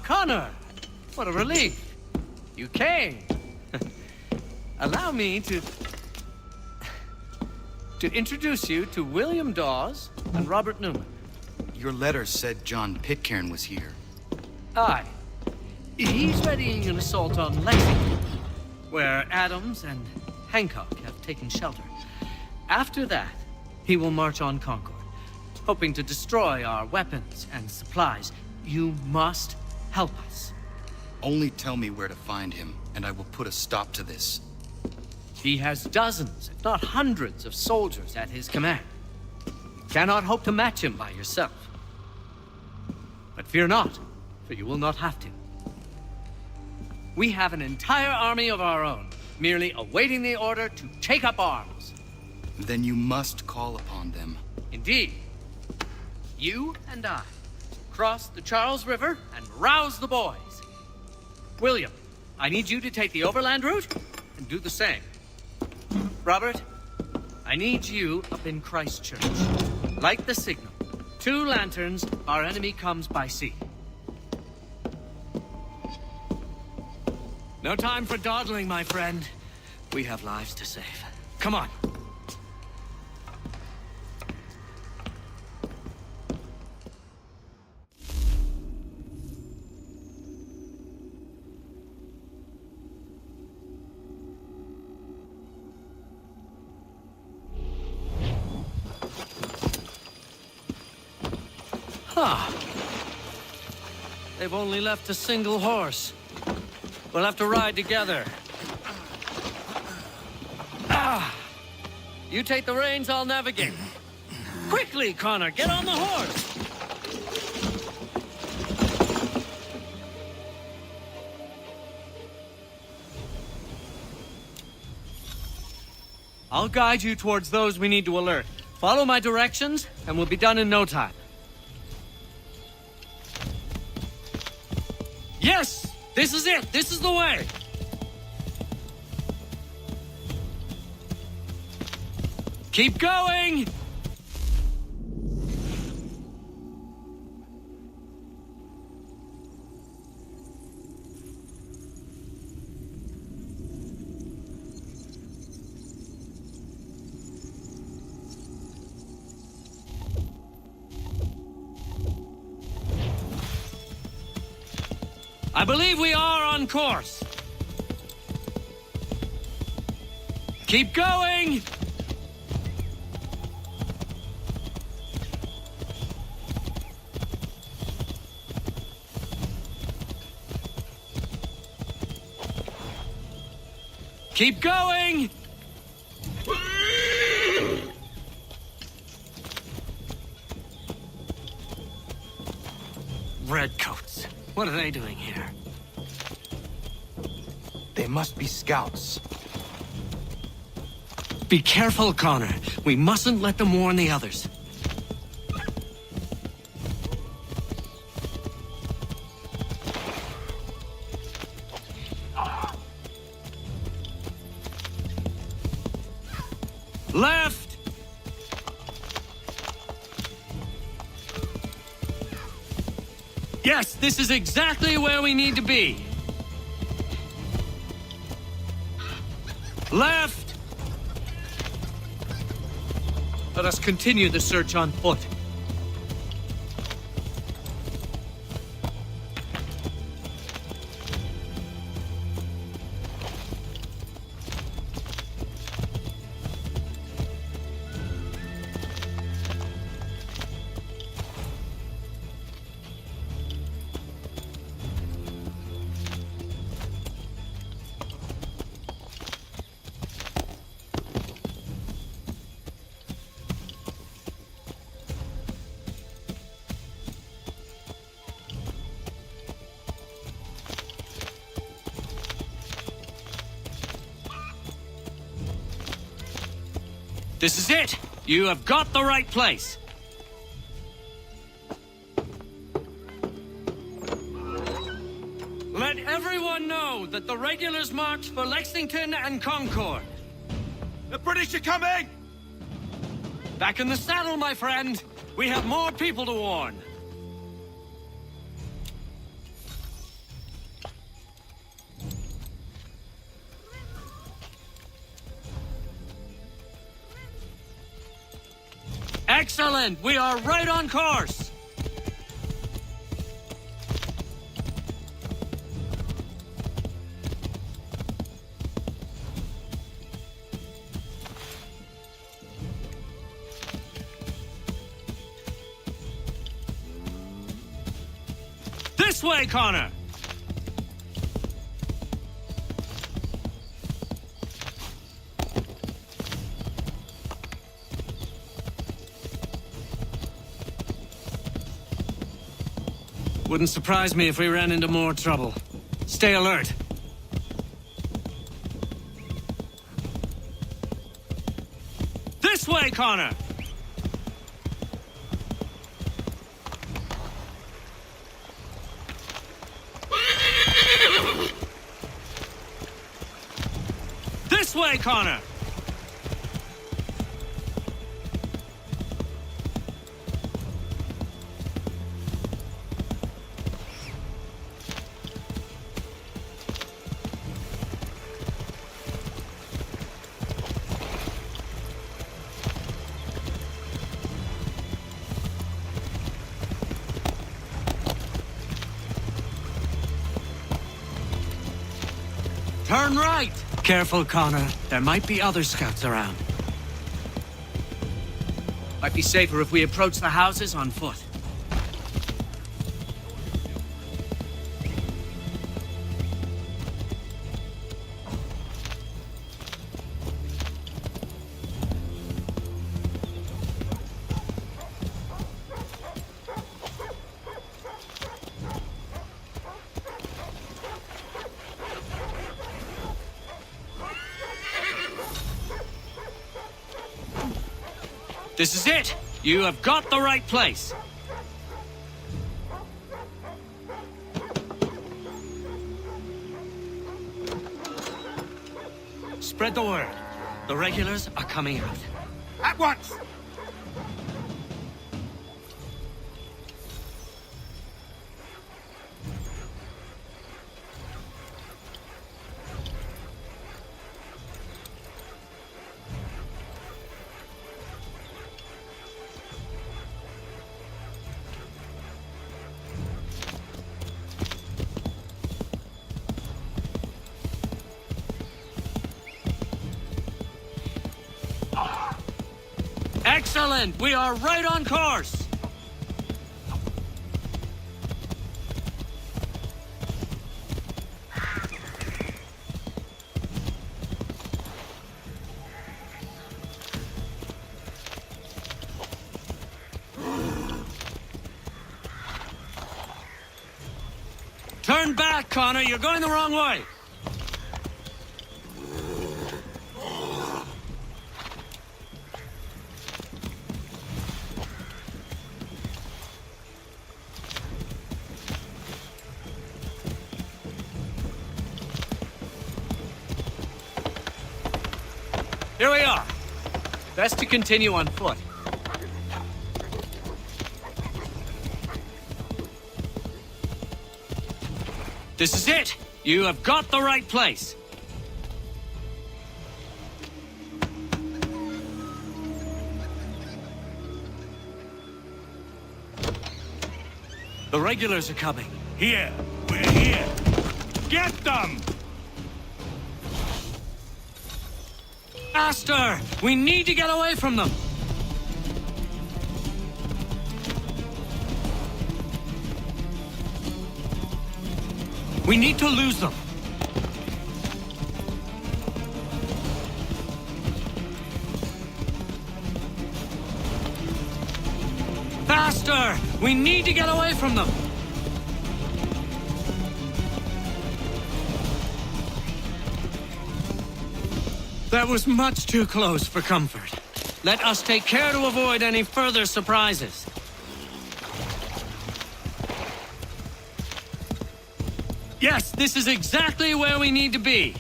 Connor! What a relief. You came. Allow me to introduce you to William Dawes and Robert Newman. Your letter said John Pitcairn was here. Aye. He's readying an assault on Lexington, where Adams and Hancock have taken shelter. After that, he will march on Concord, hoping to destroy our weapons and supplies. You must help us. Only tell me where to find him, and I will put a stop to this. He has dozens, if not hundreds, of soldiers at his command. You cannot hope to match him by yourself. But fear not, for you will not have to. We have an entire army of our own, merely awaiting the order to take up arms. Then you must call upon them. Indeed. You and I cross the Charles River and rouse the boys. William, I need you to take the overland route and do the same. Robert, I need you up in Christchurch. Light the signal. 2 lanterns, our enemy comes by sea. No time for dawdling, my friend. We have lives to save. Come on. Huh. They've only left a single horse. We'll have to ride together. You take the reins, I'll navigate. Quickly, Connor, get on the horse! I'll guide you towards those we need to alert. Follow my directions, and we'll be done in no time. Yes! This is it! This is the way! Keep going! I believe we are on course. Keep going! Keep going! Redcoats. What are they doing here? They must be scouts. Be careful, Connor. We mustn't let them warn the others. Left! Yes, this is exactly where we need to be. Left! Let us continue the search on foot. This is it! You have got the right place! Let everyone know that the regulars marched for Lexington and Concord. The British are coming! Back in the saddle, my friend! We have more people to warn. Excellent! We are right on course! This way, Connor! Wouldn't surprise me if we ran into more trouble. Stay alert. This way, Connor! This way, Connor! Turn right! Careful, Connor. There might be other scouts around. Might be safer if we approach the houses on foot. This is it! You have got the right place! Spread the word. The regulars are coming out. At once! Excellent! We are right on course! Turn back, Connor! You're going the wrong way! Here we are. Best to continue on foot. This is it. You have got the right place. The regulars are coming. Here! We're here! Get them! Faster! We need to get away from them! We need to lose them. Faster! We need to get away from them! That was much too close for comfort. Let us take care to avoid any further surprises. Yes, this is exactly where we need to be.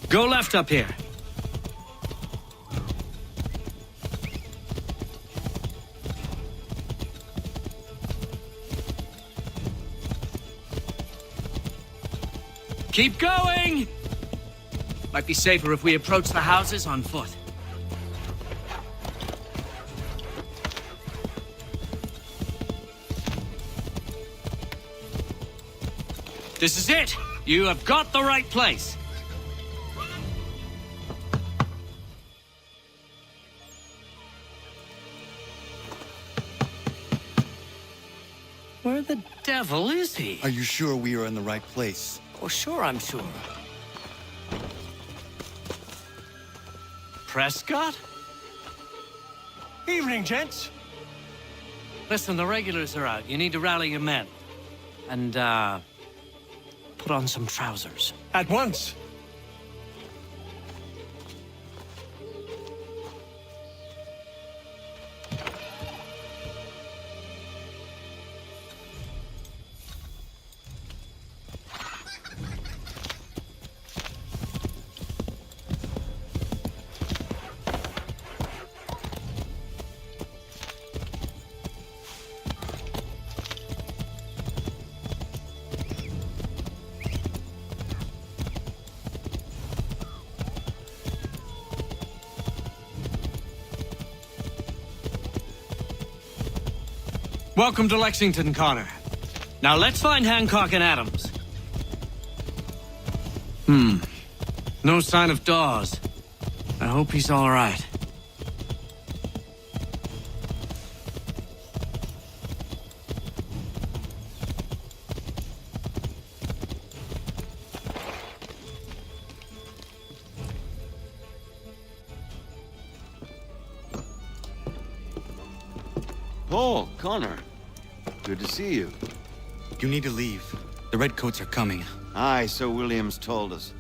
Go left up here. Keep going! Might be safer if we approach the houses on foot. This is it! You have got the right place! Where the devil is he? Are you sure we are in the right place? Oh, sure, I'm sure. Prescott? Evening, gents. Listen, the regulars are out. You need to rally your men. And, put on some trousers. At once. Welcome to Lexington, Connor. Now let's find Hancock and Adams. No sign of Dawes. I hope he's all right. Paul, Connor. Good to see you. You need to leave. The Redcoats are coming. Aye, so Williams told us.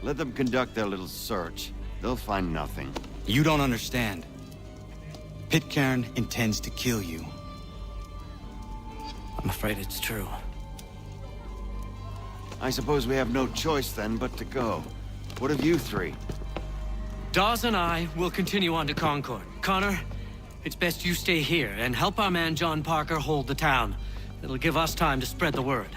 Let them conduct their little search. They'll find nothing. You don't understand. Pitcairn intends to kill you. I'm afraid it's true. I suppose we have no choice then but to go. What of you three? Dawes and I will continue on to Concord. Connor, it's best you stay here and help our man John Parker hold the town. It'll give us time to spread the word.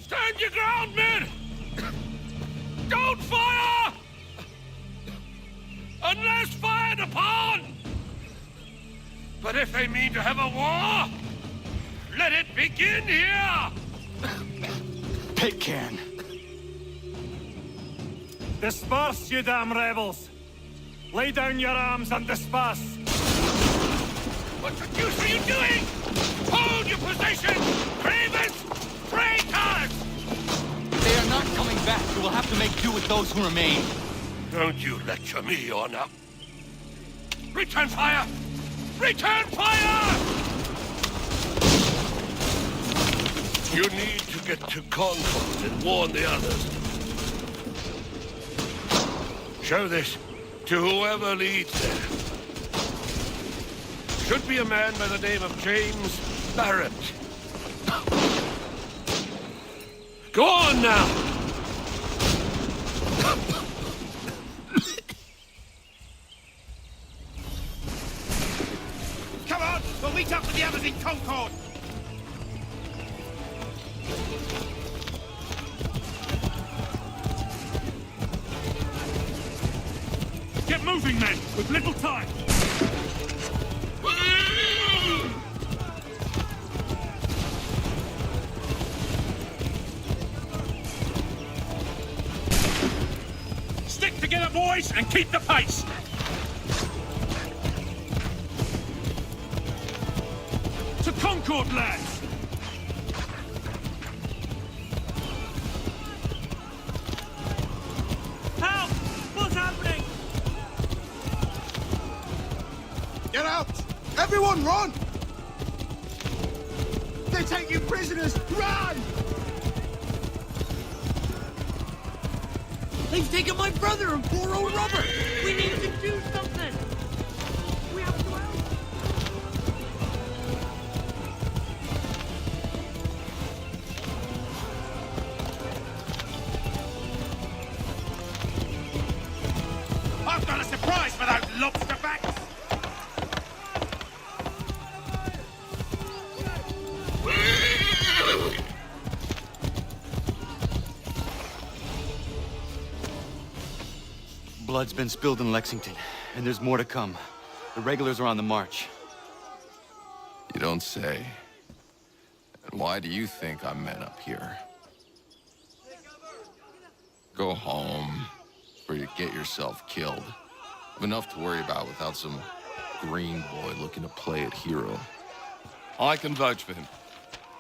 Stand your ground, men! Don't fire! Unless fired upon! But if they mean to have a war, let it begin here! Pitcairn! Disperse, you damn rebels! Lay down your arms and disperse! What the deuce are you doing? Hold your position! Cravens! Traitors! They are not coming back. You will have to make do with those who remain. Don't you lecture me, or now. Return fire! Return fire! You need to get to Concord and warn the others. Show this to whoever leads there. Should be a man by the name of James Barrett. Go on now! Come on! We'll meet up with the others in Concord! Get moving, men! With little time! Stick together, boys! place and keep the pace! To Concord, lads! Help! What's happening? Get out! Everyone run! They take you prisoners! Run! They've taken my brother and poor old Robert! We need to do something! We have to help! I've got a surprise for those lobster backs! Blood's been spilled in Lexington, and there's more to come. The regulars are on the march. You don't say. And why do you think I'm men up here? Go home, or you get yourself killed. Have enough to worry about without some green boy looking to play at hero. I can vouch for him.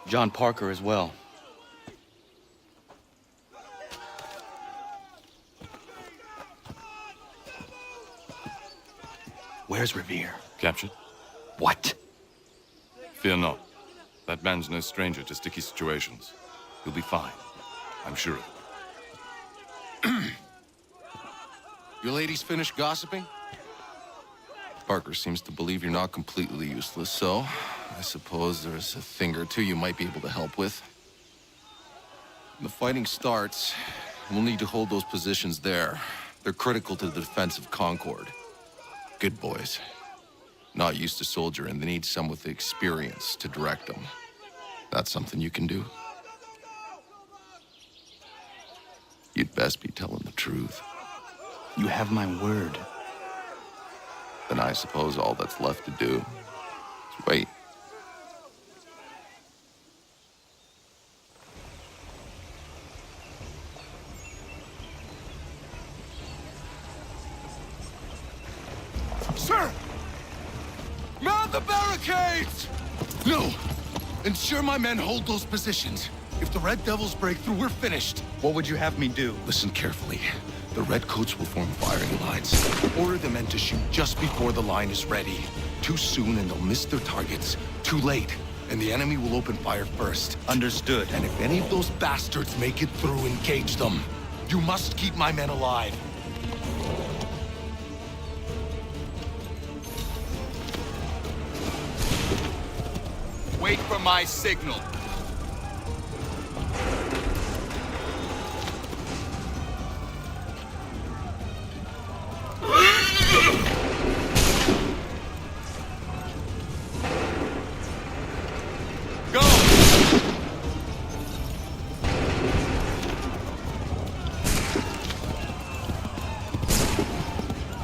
John Parker as well. Where's Revere? Captured? What? Fear not. That man's no stranger to sticky situations. He'll be fine. I'm sure of it. You ladies finished gossiping? Parker seems to believe you're not completely useless, so I suppose there's a thing or two you might be able to help with. When the fighting starts, we'll need to hold those positions there. They're critical to the defense of Concord. Good boys. Not used to soldiering, they need some with the experience to direct them. That's something you can do? You'd best be telling the truth. You have my word. Then I suppose all that's left to do is wait. Sir! Man the barricades! No! Ensure my men hold those positions. If the Red Devils break through, we're finished. What would you have me do? Listen carefully. The Redcoats will form firing lines. Order the men to shoot just before the line is ready. Too soon and they'll miss their targets. Too late, and the enemy will open fire first. Understood. And if any of those bastards make it through, engage them. You must keep my men alive. Wait for my signal. Go!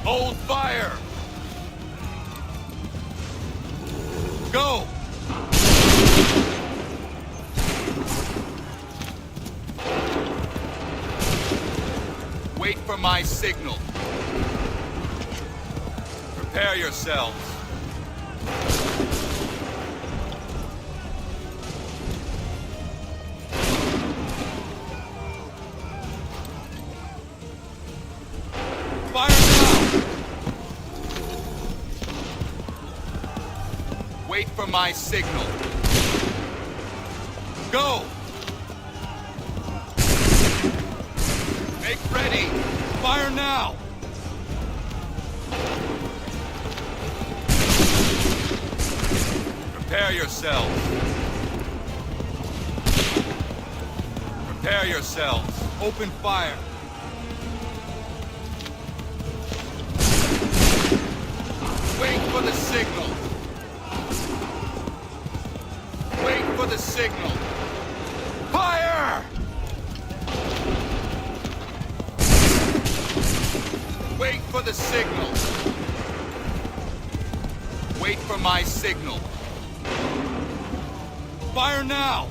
Hold fire! Go! Wait for my signal. Prepare yourselves. Fire now! Wait for my signal. Go! Make ready! Fire now! Prepare yourselves. Prepare yourselves. Open fire. Wait for the signal. Wait for the signal. Fire! Wait for the signal. Wait for my signal. Fire now!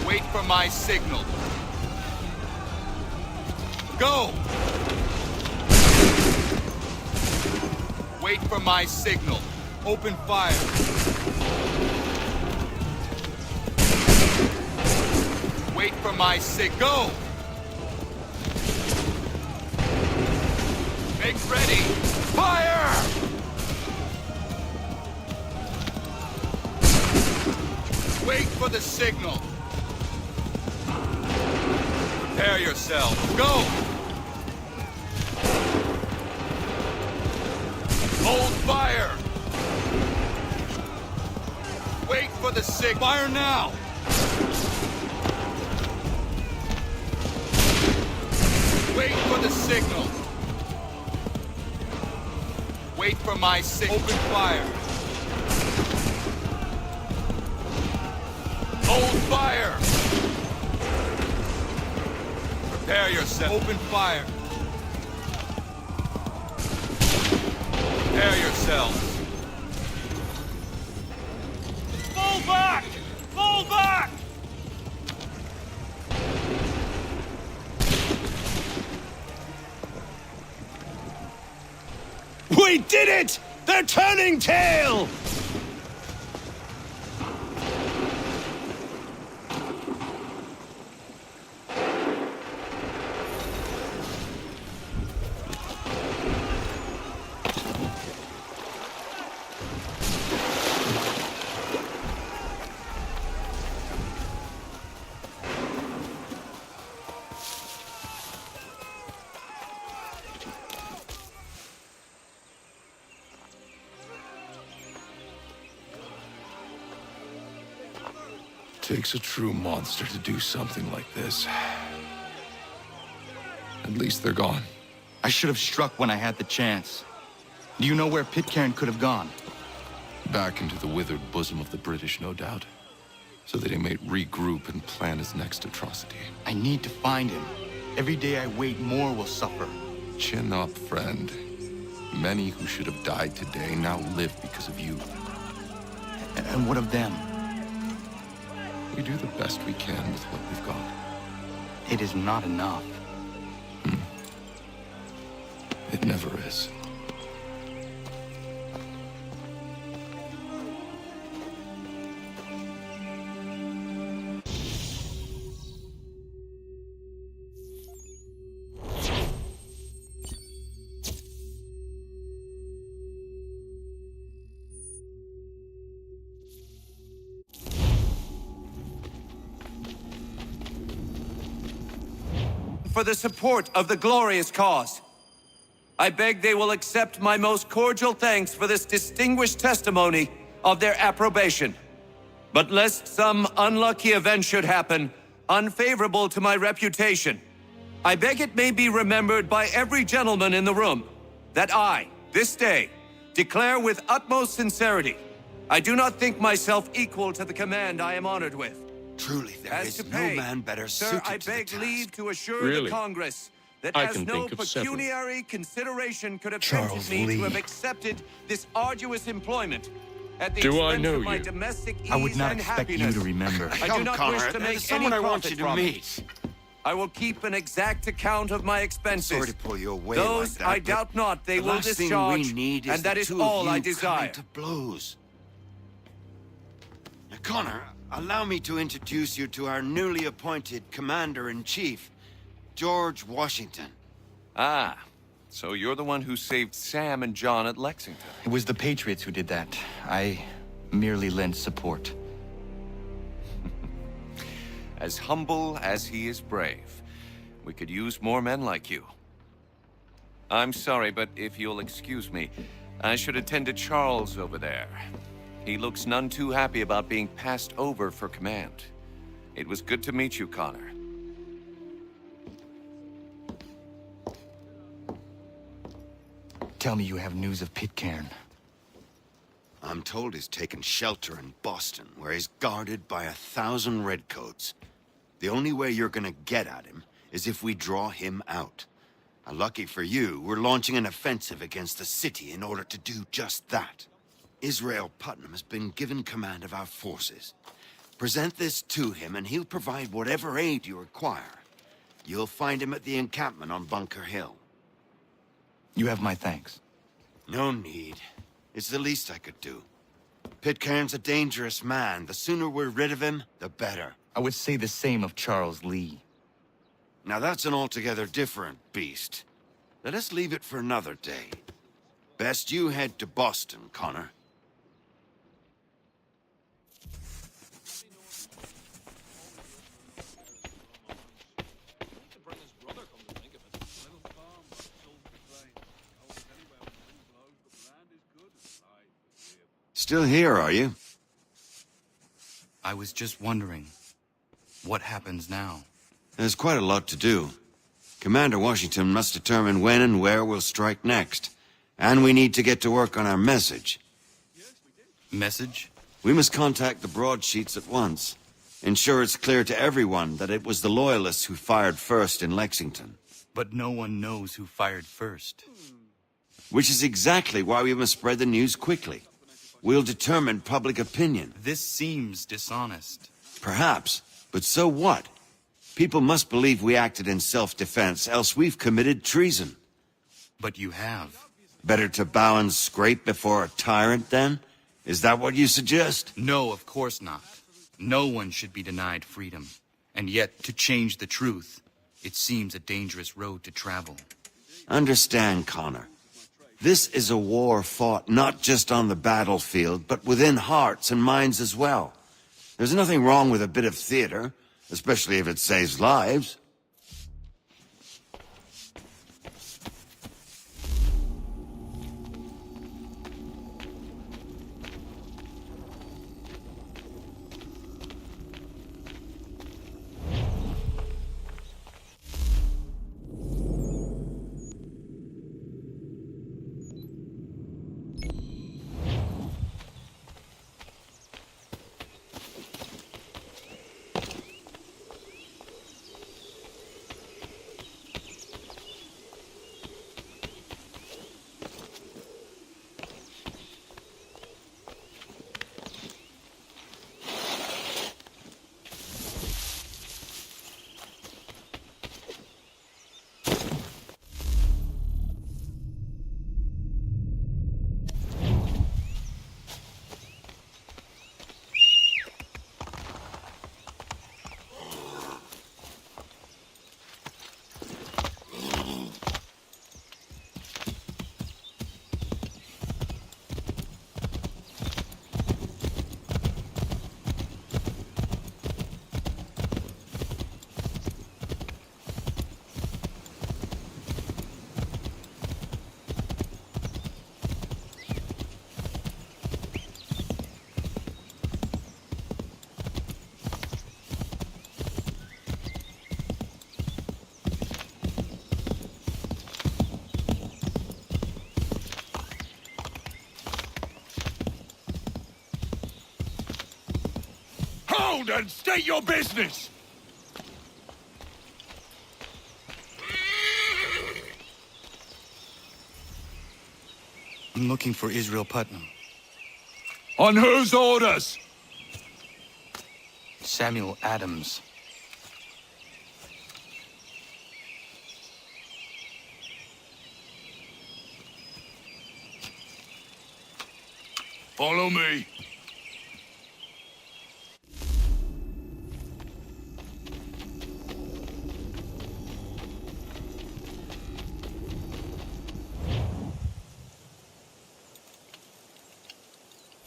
Wait for my signal. Go! Wait for my signal. Open fire. Wait for my signal. Go! Make ready. Fire! Wait for the signal. Prepare yourself. Go! Hold fire! Wait for the signal. Fire now! Wait for the signal. Wait for my signal. Open fire. Hold fire! Prepare yourself. Open fire. Prepare yourselves. Fall back! Fall back! We did it! They're turning tail! Takes a true monster to do something like this. At least they're gone. I should have struck when I had the chance. Do you know where Pitcairn could have gone? Back into the withered bosom of the British, no doubt. So that he may regroup and plan his next atrocity. I need to find him. Every day I wait, more will suffer. Chin up, friend. Many who should have died today now live because of you. And what of them? We do the best we can with what we've got. It is not enough. It never is. For the support of the glorious cause. I beg they will accept my most cordial thanks for this distinguished testimony of their approbation. But lest some unlucky event should happen, unfavorable to my reputation, I beg it may be remembered by every gentleman in the room that I, this day, declare with utmost sincerity, I do not think myself equal to the command I am honored with. Truly, there As is to no pay, man better sir, suited I to the beg task. leave to assure Really? the Congress that I as can no think of several. pecuniary consideration could have Charles tempted me Lee. to have accepted this arduous employment at the Do I expense know of my you? domestic ease I would not and expect you happiness. to remember. I do Come, not Connor, wish to there's make any someone I want profit you to from it. meet. I will keep an exact account of my expenses. Sorry to pull you away Those like that, I but doubt not they the will last discharge, thing we need is and that the is two all of I you desire. coming to blows. Now, Connor, allow me to introduce you to our newly appointed Commander-in-Chief, George Washington. Ah, so you're the one who saved Sam and John at Lexington. It was the Patriots who did that. I merely lent support. As humble as he is brave. We could use more men like you. I'm sorry, but if you'll excuse me, I should attend to Charles over there. He looks none too happy about being passed over for command. It was good to meet you, Connor. Tell me you have news of Pitcairn. I'm told he's taken shelter in Boston, where he's guarded by 1,000 redcoats. The only way you're gonna get at him is if we draw him out. And lucky for you, we're launching an offensive against the city in order to do just that. Israel Putnam has been given command of our forces. Present this to him and he'll provide whatever aid you require. You'll find him at the encampment on Bunker Hill. You have my thanks. No need. It's the least I could do. Pitcairn's a dangerous man. The sooner we're rid of him, the better. I would say the same of Charles Lee. Now that's an altogether different beast. Let us leave it for another day. Best you head to Boston, Connor. Still here, are you? I was just wondering, what happens now? There's quite a lot to do. Commander Washington must determine when and where we'll strike next. And we need to get to work on our message. Message? We must contact the broadsheets at once. Ensure it's clear to everyone that it was the Loyalists who fired first in Lexington. But no one knows who fired first. Which is exactly why we must spread the news quickly. We'll determine public opinion. This seems dishonest. Perhaps, but so what? People must believe we acted in self-defense, else we've committed treason. But you have. Better to bow and scrape before a tyrant, then? Is that what you suggest? No, of course not. No one should be denied freedom. And yet, to change the truth, it seems a dangerous road to travel. Understand, Connor. This is a war fought not just on the battlefield, but within hearts and minds as well. There's nothing wrong with a bit of theater, especially if it saves lives. Hold and state your business! I'm looking for Israel Putnam. On whose orders? Samuel Adams. Follow me.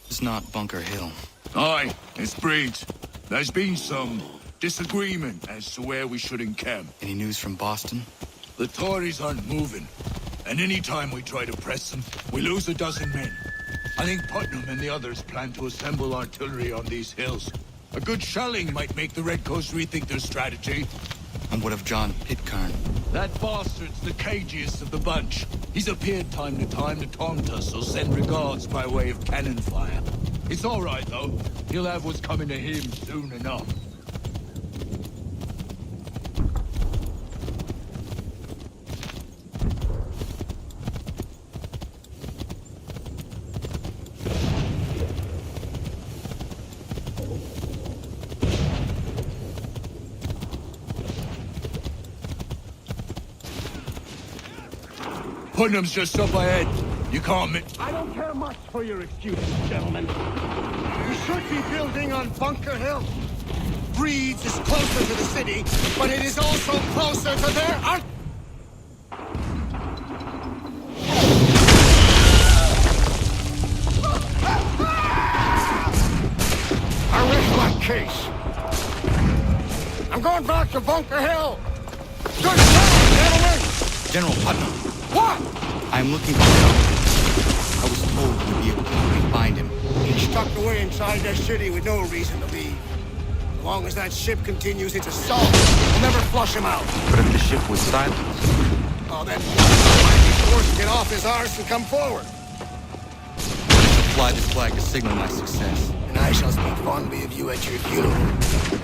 It's not Bunker Hill. Aye, it's Breeds. There's been some disagreement as to where we should encamp. Any news from Boston? The Tories aren't moving, and any time we try to press them, we lose a dozen men. I think Putnam and the others plan to assemble artillery on these hills. A good shelling might make the Redcoats rethink their strategy. And what of John Pitcairn? That bastard's the cagiest of the bunch. He's appeared time to taunt us or send regards by way of cannon fire. It's all right, though. He'll have what's coming to him soon enough. Putnam's just up ahead. You can't miss. I don't care much for your excuses, gentlemen. You should be building on Bunker Hill. Breeds is closer to the city, but it is also closer to their art. I rest my case. I'm going back to Bunker Hill. Good job, gentlemen! General Putnam, What? I'm looking for help. I was told you'd be able to help me find him. He's tucked away inside that city with no reason to leave. As long as that ship continues its assault, we'll never flush him out. But if the ship was silent, Oh, then he might be forced to get off his arse and come forward. fly this flag to signal my success. And I shall speak fondly of you at your funeral.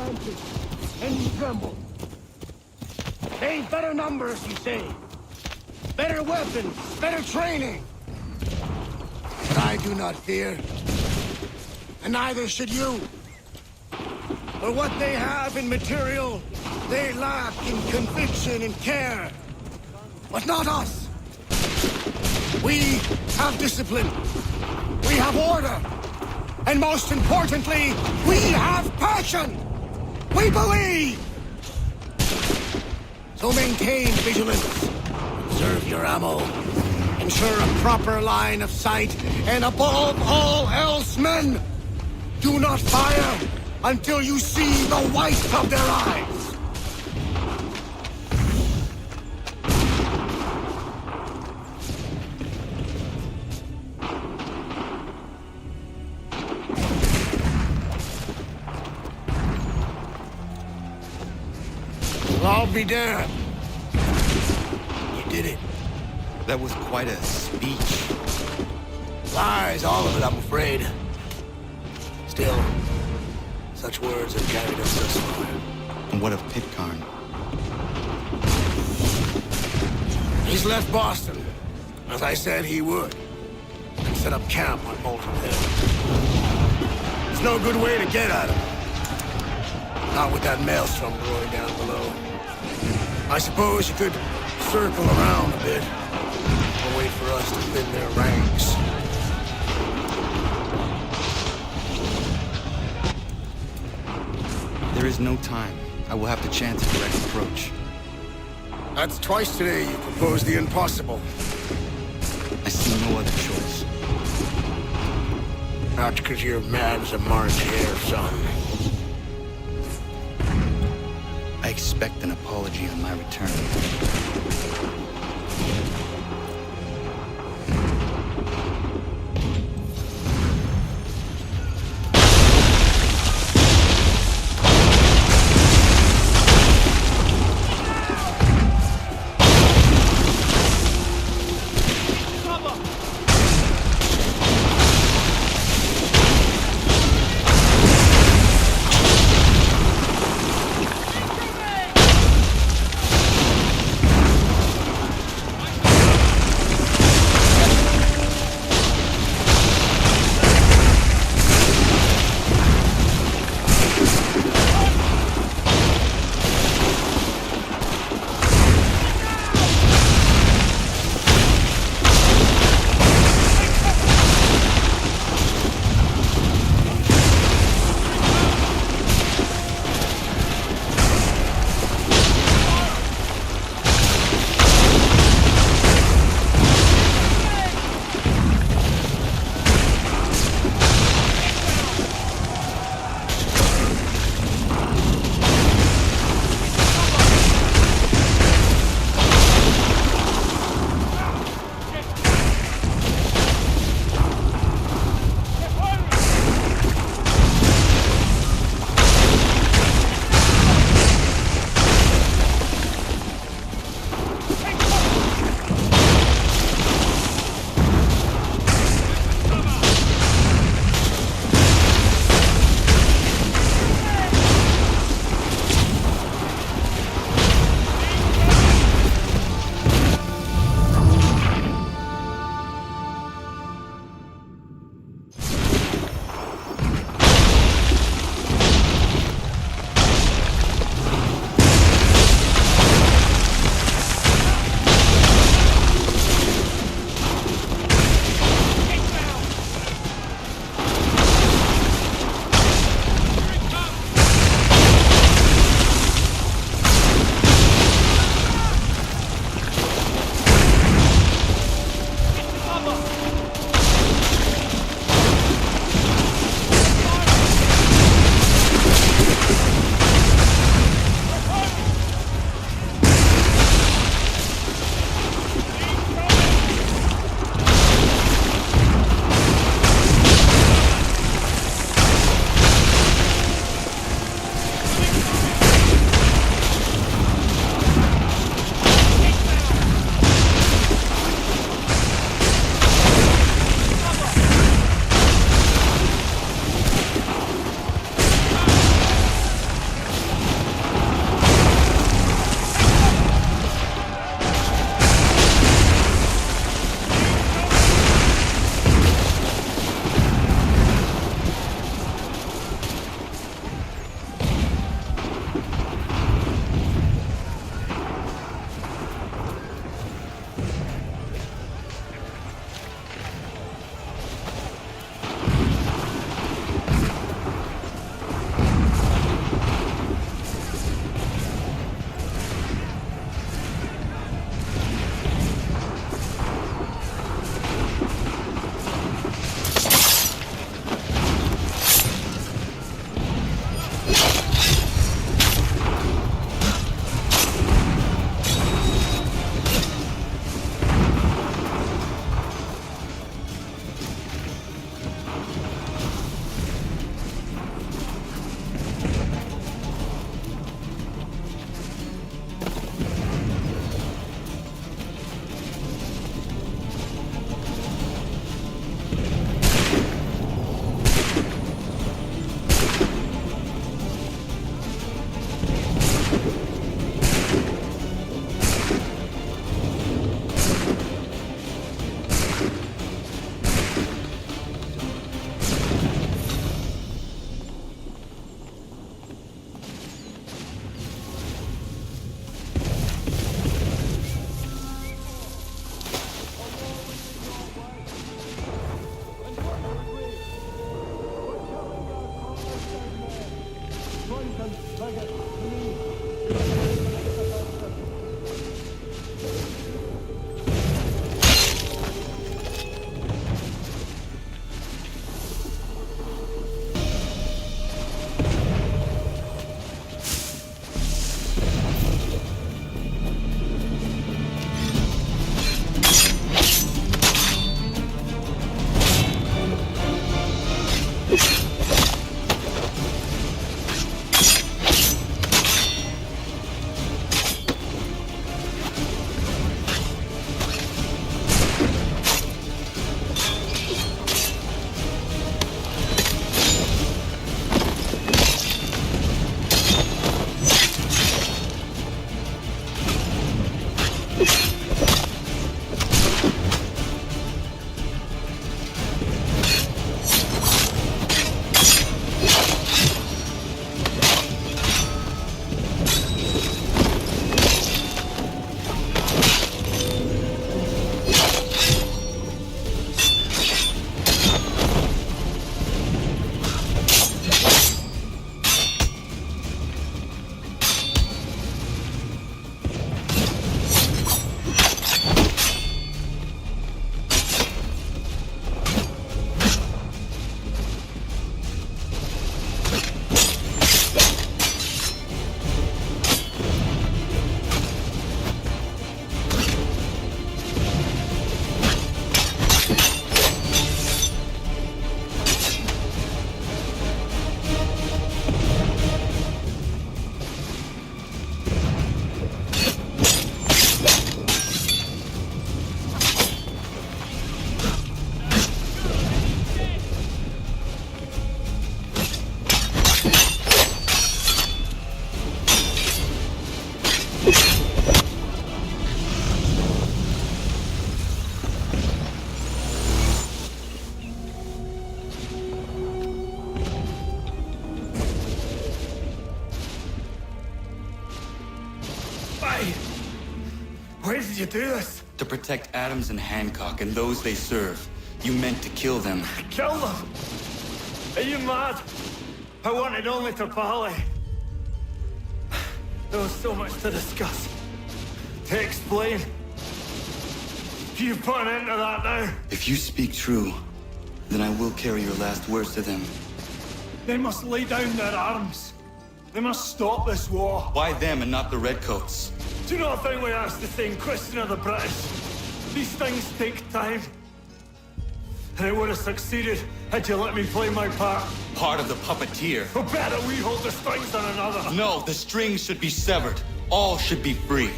planted, and he trembled. They've better numbers, you say. Better weapons, better training. But I do not fear. And neither should you. For what they have in material, they lack in conviction and care. But not us. We have discipline. We have order. And most importantly, we have passion. We believe. So maintain vigilance. Observe your ammo. Ensure a proper line of sight. And above all else, men, do not fire until you see the white of their eyes. I'll be damned. You did it. That was quite a speech. Lies, all of it, I'm afraid. Still, such words have carried us thus far. And what of Pitcairn? He's left Boston, as I said he would, and set up camp on Bolton Hill. There's no good way to get at him. Not with that maelstrom roaring down below. I suppose you could circle around a bit, and wait for us to thin their ranks. There is no time. I will have to chance a direct approach. That's twice today you proposed the impossible. I see no other choice. Not because you're mad as a March hare, son. I expect an apology on my return. Why did you do this? To protect Adams and Hancock and those they serve. You meant to kill them. Kill them? Are you mad? I wanted only to parley. There was so much to discuss, to explain. You put an end to that now. If you speak true, then I will carry your last words to them. They must lay down their arms. They must stop this war. Why them and not the Redcoats? Do you not think we asked the same question of the British? These things take time. And it would have succeeded had you let me play my part. Part of the puppeteer. Or better, we hold the strings on another. No, the strings should be severed. All should be free.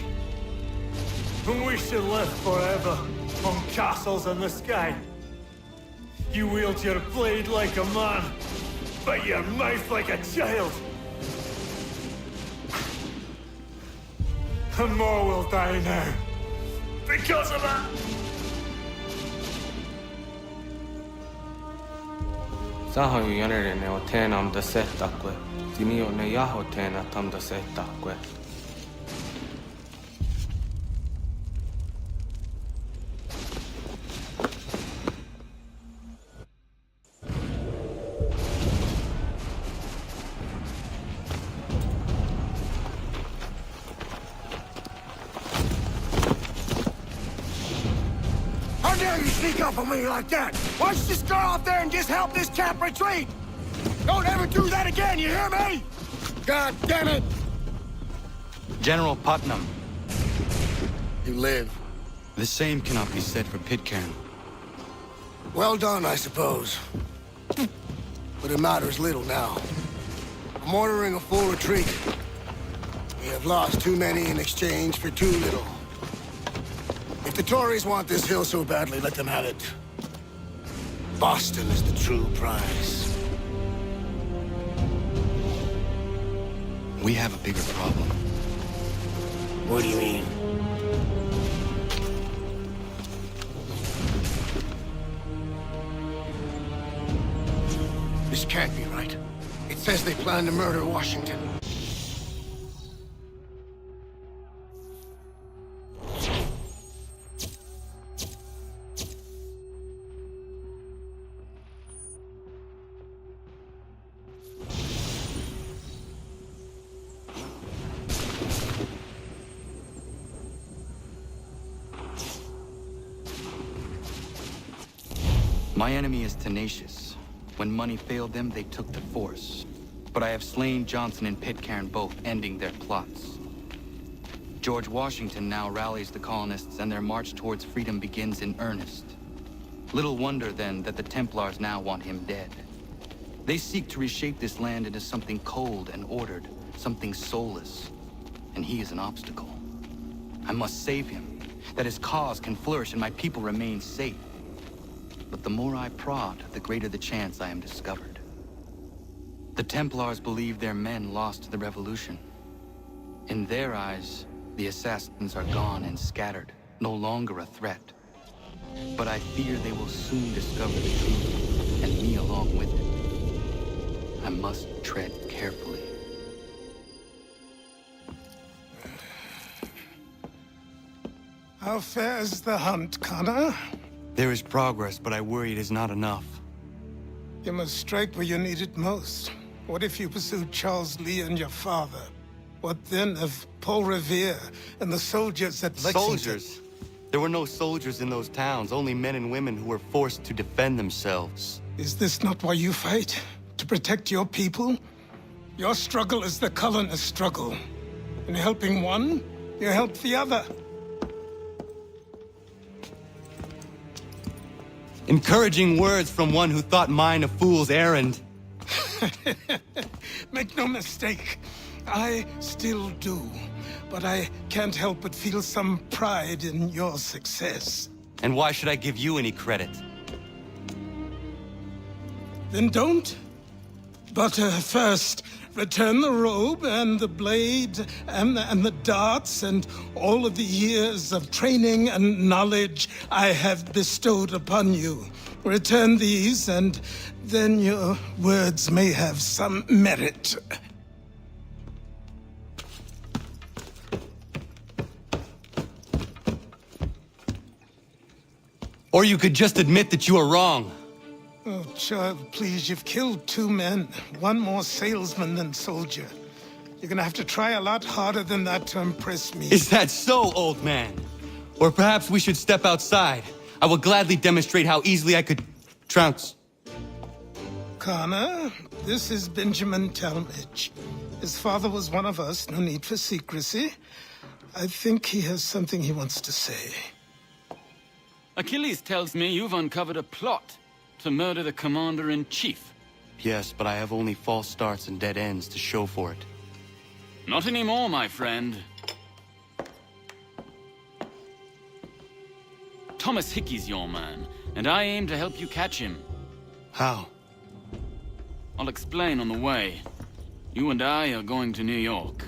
And we should live forever on castles in the sky. You wield your blade like a man, but your mouth like a child. And more will die now. Because of that. Saho yanere ne otenam da setakwe. Dinio ne yaho tena tam da setakwe. How dare you sneak up on me like that? Why don't you just go out there and just help this camp retreat? Don't ever do that again, you hear me? God damn it! General Putnam. You live. The same cannot be said for Pitcairn. Well done, I suppose. But it matters little now. I'm ordering a full retreat. We have lost too many in exchange for too little. If the Tories want this hill so badly, let them have it. Boston is the true prize. We have a bigger problem. What do you mean? This can't be right. It says they plan to murder Washington. My enemy is tenacious. When money failed them, they took to force. But I have slain Johnson and Pitcairn both, ending their plots. George Washington now rallies the colonists, and their march towards freedom begins in earnest. Little wonder, then, that the Templars now want him dead. They seek to reshape this land into something cold and ordered, something soulless. And he is an obstacle. I must save him, that his cause can flourish and my people remain safe. But the more I prod, the greater the chance I am discovered. The Templars believe their men lost the revolution. In their eyes, the assassins are gone and scattered, no longer a threat. But I fear they will soon discover the truth, and me along with it. I must tread carefully. How fares the hunt, Connor? There is progress, but I worry it is not enough. You must strike where you need it most. What if you pursued Charles Lee and your father? What then of Paul Revere and the soldiers at Lexington? Soldiers? There were no soldiers in those towns, only men and women who were forced to defend themselves. Is this not why you fight? To protect your people? Your struggle is the colonist struggle. In helping one, you help the other. Encouraging words from one who thought mine a fool's errand. Make no mistake, I still do. But I can't help but feel some pride in your success. And why should I give you any credit? Then don't. But first, return the robe and the blade and the darts and all of the years of training and knowledge I have bestowed upon you. Return these, and then your words may have some merit. Or you could just admit that you are wrong. Oh, child, please, you've killed 2 men. One more salesman than soldier. You're gonna have to try a lot harder than that to impress me. Is that so, old man? Or perhaps we should step outside. I will gladly demonstrate how easily I could trounce. Connor, this is Benjamin Talmadge. His father was one of us, no need for secrecy. I think he has something he wants to say. Achilles tells me you've uncovered a plot to murder the commander-in-chief. Yes, but I have only false starts and dead ends to show for it. Not anymore, my friend. Thomas Hickey's your man, and I aim to help you catch him. How? I'll explain on the way. You and I are going to New York.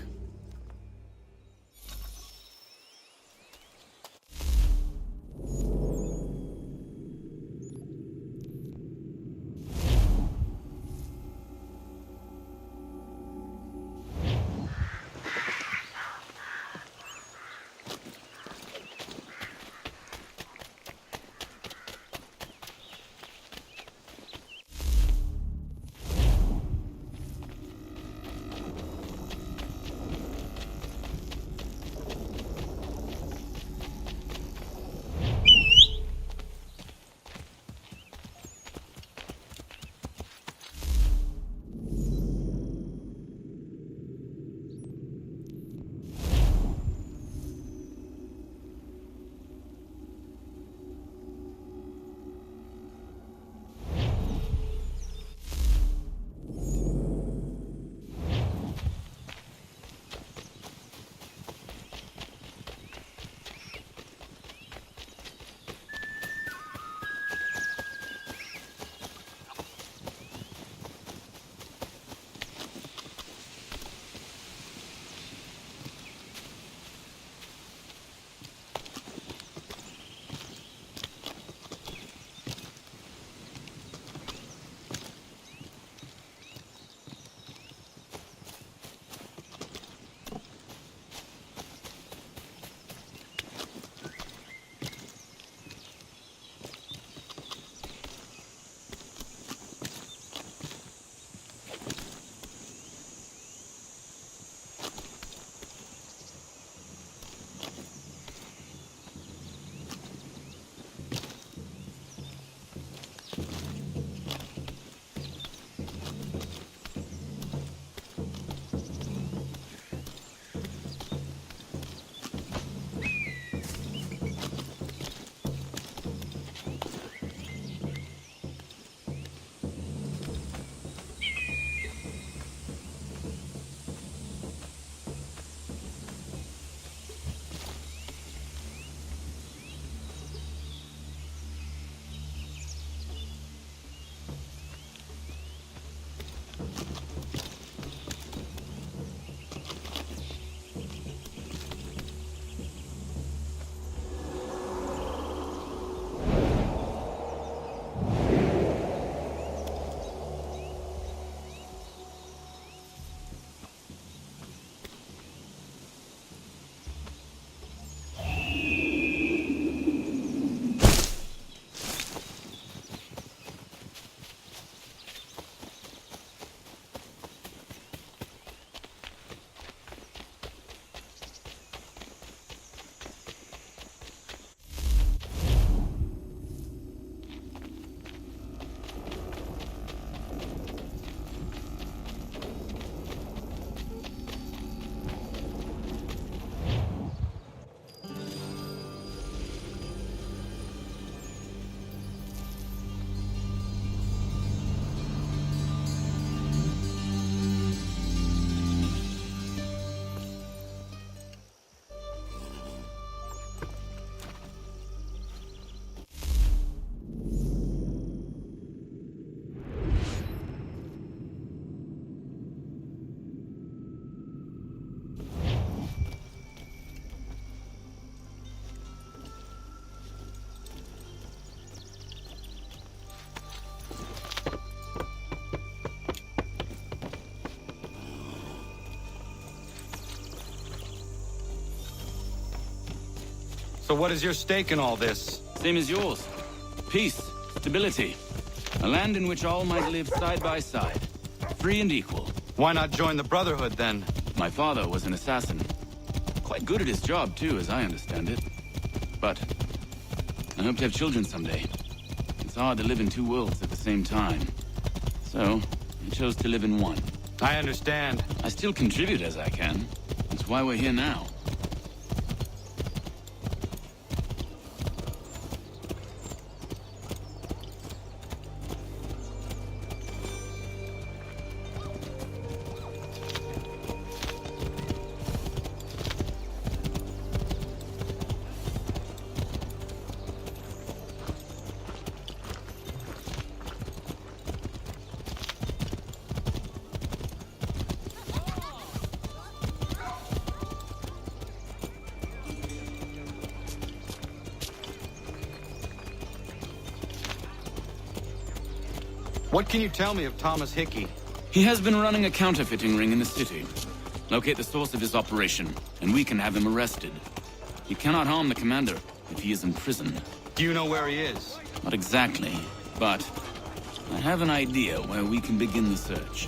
So what is your stake in all this? Same as yours. Peace, stability. A land in which all might live side by side. Free and equal. Why not join the Brotherhood, then? My father was an assassin. Quite good at his job, too, as I understand it. But I hope to have children someday. It's hard to live in two worlds at the same time. So, I chose to live in one. I understand. I still contribute as I can. That's why we're here now. What can you tell me of Thomas Hickey? He has been running a counterfeiting ring in the city. Locate the source of his operation, and we can have him arrested. He cannot harm the commander if he is in prison. Do you know where he is? Not exactly, but I have an idea where we can begin the search.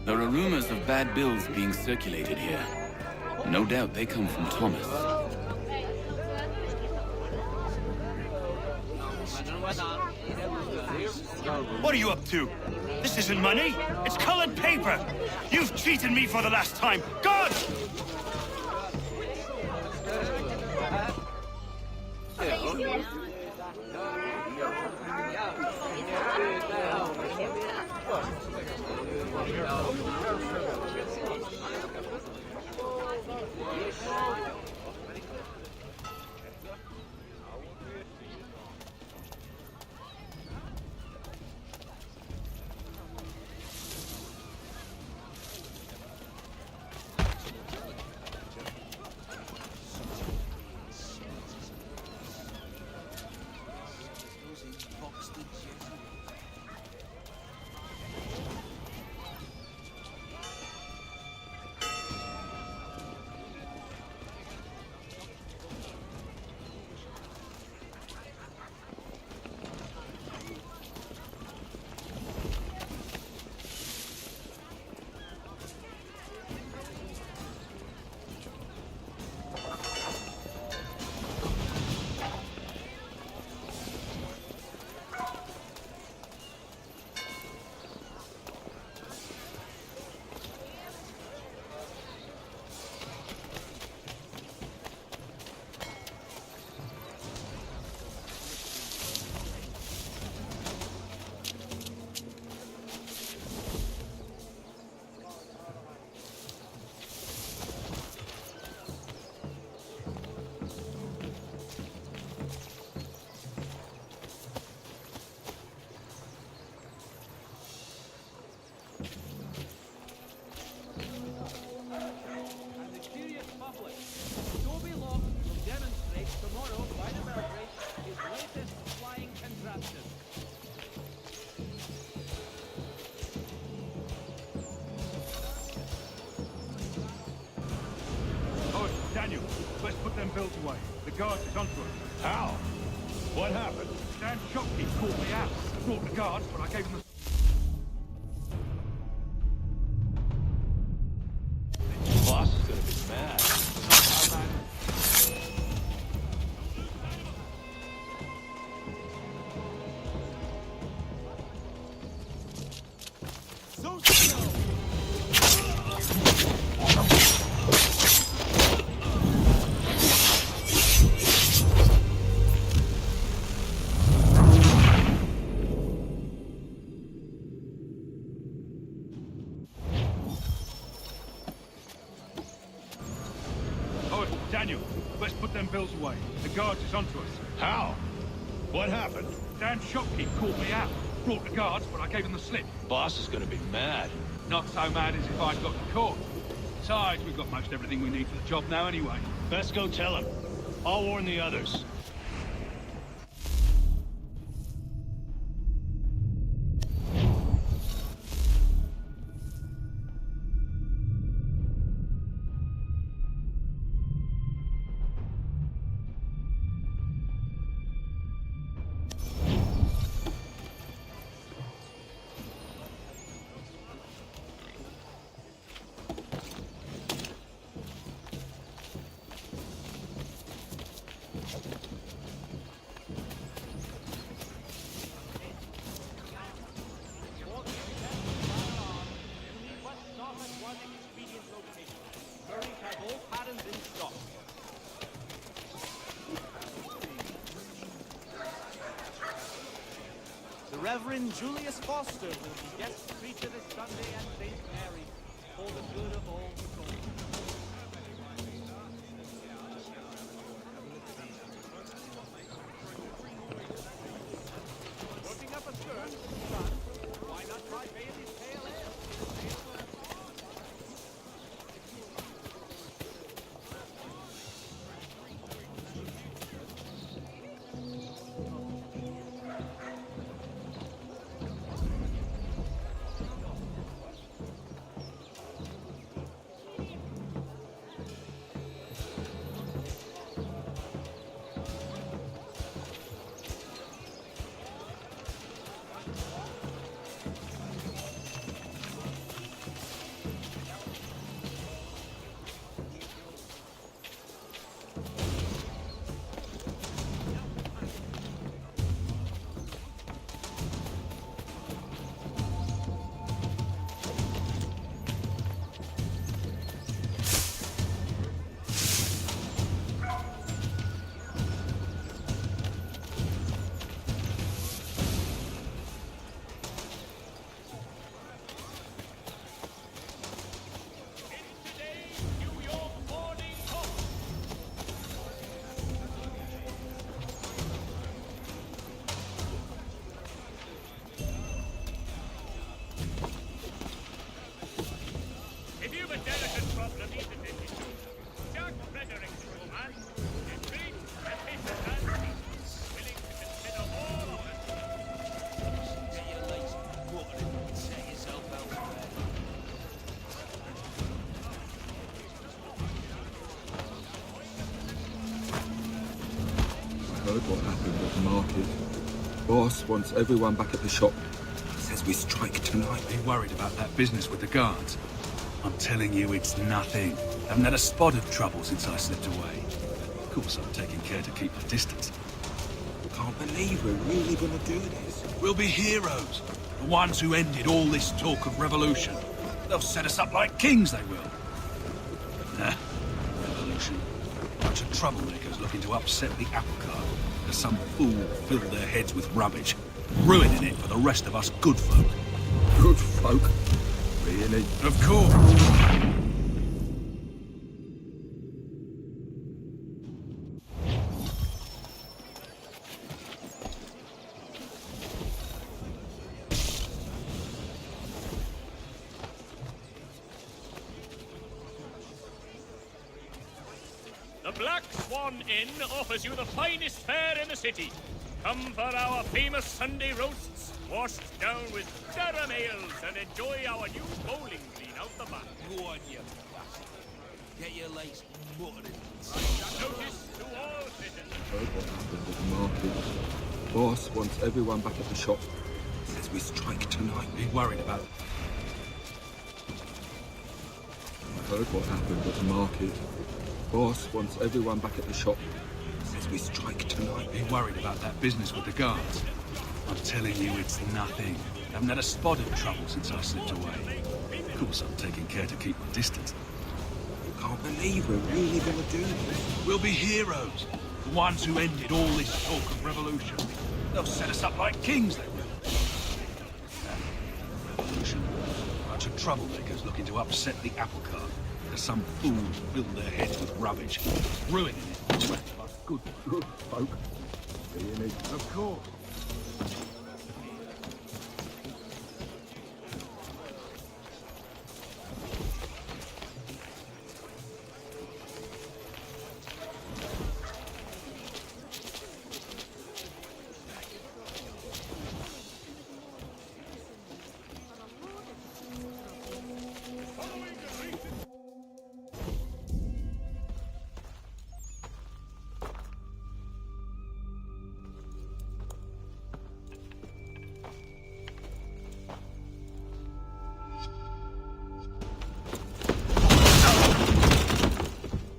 There are rumors of bad bills being circulated here. No doubt they come from Thomas. What are you up to? This isn't money. It's colored paper. You've cheated me for the last time. God! Daniel, let's put them bills away. The guards is onto us. How? What happened? Dan shopkeep called me out. Brought the guards, but I gave them the... Boss is gonna be mad. Daniel, let's put them bills away. The guards is onto us. How? What happened? Damn shopkeep called me out. Brought the guards, but I gave him the slip. Boss is gonna be mad. Not so mad as if I'd gotten caught. Besides, we've got most everything we need for the job now anyway. Best go tell him. I'll warn the others. The Reverend Julius Foster will be guest preacher this Sunday at St. Mary for the good of all souls. Putting up a skirt, son, why not try Bailey's pale ale? Heard what happened at the market. Boss wants everyone back at the shop. Says we strike tonight. Been worried about that business with the guards. I'm telling you, it's nothing. Haven't had a spot of trouble since I slipped away. Of course, I'm taking care to keep my distance. Can't believe we're really gonna do this. We'll be heroes. The ones who ended all this talk of revolution. They'll set us up like kings, they will. Nah, revolution. Bunch of troublemakers looking to upset the apple cart. As some fool filled their heads with rubbish, ruining it for the rest of us good folk. Good folk? Really? Of course. The Black Swan Inn offers you the finest fare in the city. Come for our famous Sunday roasts, washed down with Durham ales, and enjoy our new bowling green out the back. Go on, you bastard. Get your legs muttered. Notice to all citizens. Heard what happened at the market. Boss wants everyone back at the shop. Says we strike tonight. Been worried about it. Heard what happened at the market. Boss wants everyone back at the shop. Says we strike tonight. Been worried about that business with the guards. I'm telling you, it's nothing. Haven't had a spot of trouble since I slipped away. Of course, I'm taking care to keep my distance. Can't believe we're really gonna do this. We'll be heroes. The ones who ended all this talk of revolution. They'll set us up like kings, they will. Revolution. Bunch of troublemakers looking to upset the apple cart. Some fools fill their heads with rubbish, ruining it. Good folk. Of course.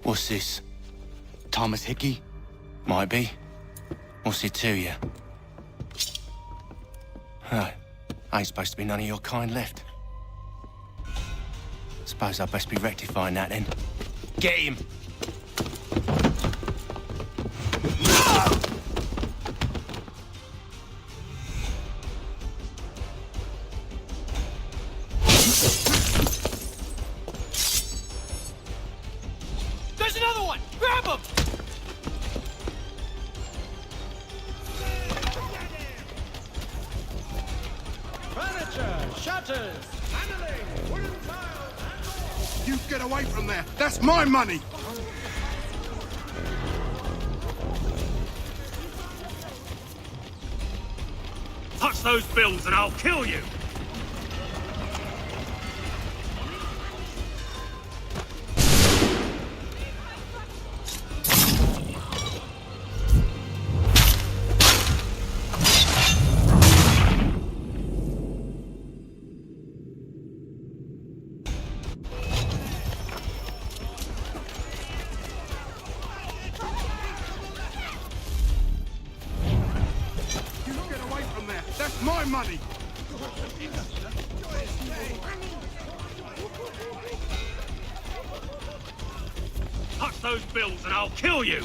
What's this? Thomas Hickey? Might be. What's it to you? Oh, ain't supposed to be none of your kind left. Suppose I'd best be rectifying that then. Get him! There's another one! Grab him! Furniture, shutters, paneling, wooden tiles, You get away from there. That's my money. Touch those bills and I'll kill you! You get away from there. That's my money. Touch those bills and I'll kill you!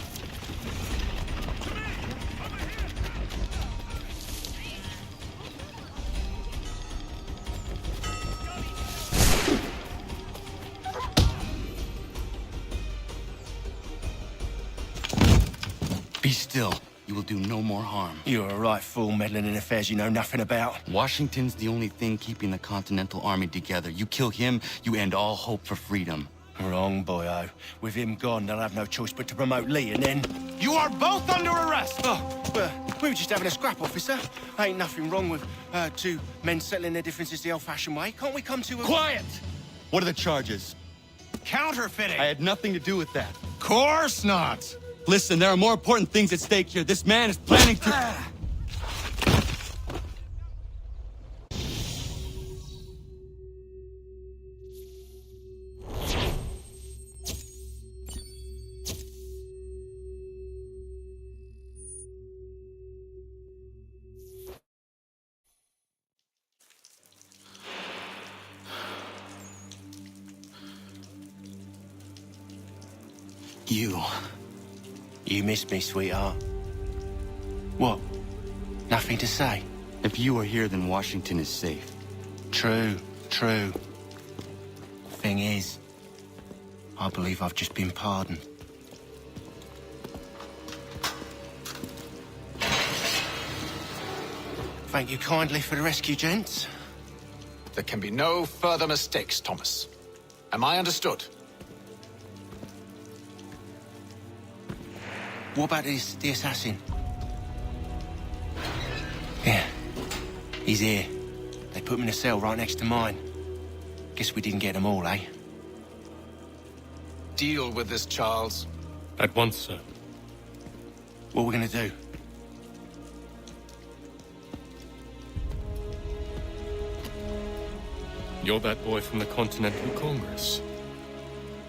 Be still. You will do no more harm. You're a right fool meddling in affairs you know nothing about. Washington's the only thing keeping the Continental Army together. You kill him, you end all hope for freedom. Wrong, boyo. With him gone, they'll have no choice but to promote Lee, and then... You are both under arrest! Oh, well, we were just having a scrap, officer. Ain't nothing wrong with two men settling their differences the old-fashioned way. Can't we come to a... Quiet! What are the charges? Counterfeiting! I had nothing to do with that. Course not! Listen, there are more important things at stake here. This man is planning to... You missed me, sweetheart. What? Nothing to say? If you are here, then Washington is safe. True. Thing is, I believe I've just been pardoned. Thank you kindly for the rescue, gents. There can be no further mistakes, Thomas. Am I understood? What about the assassin? Yeah, he's here. They put him in a cell right next to mine. Guess we didn't get them all, eh? Deal with this, Charles. At once, sir. What are we gonna do? You're that boy from the Continental Congress.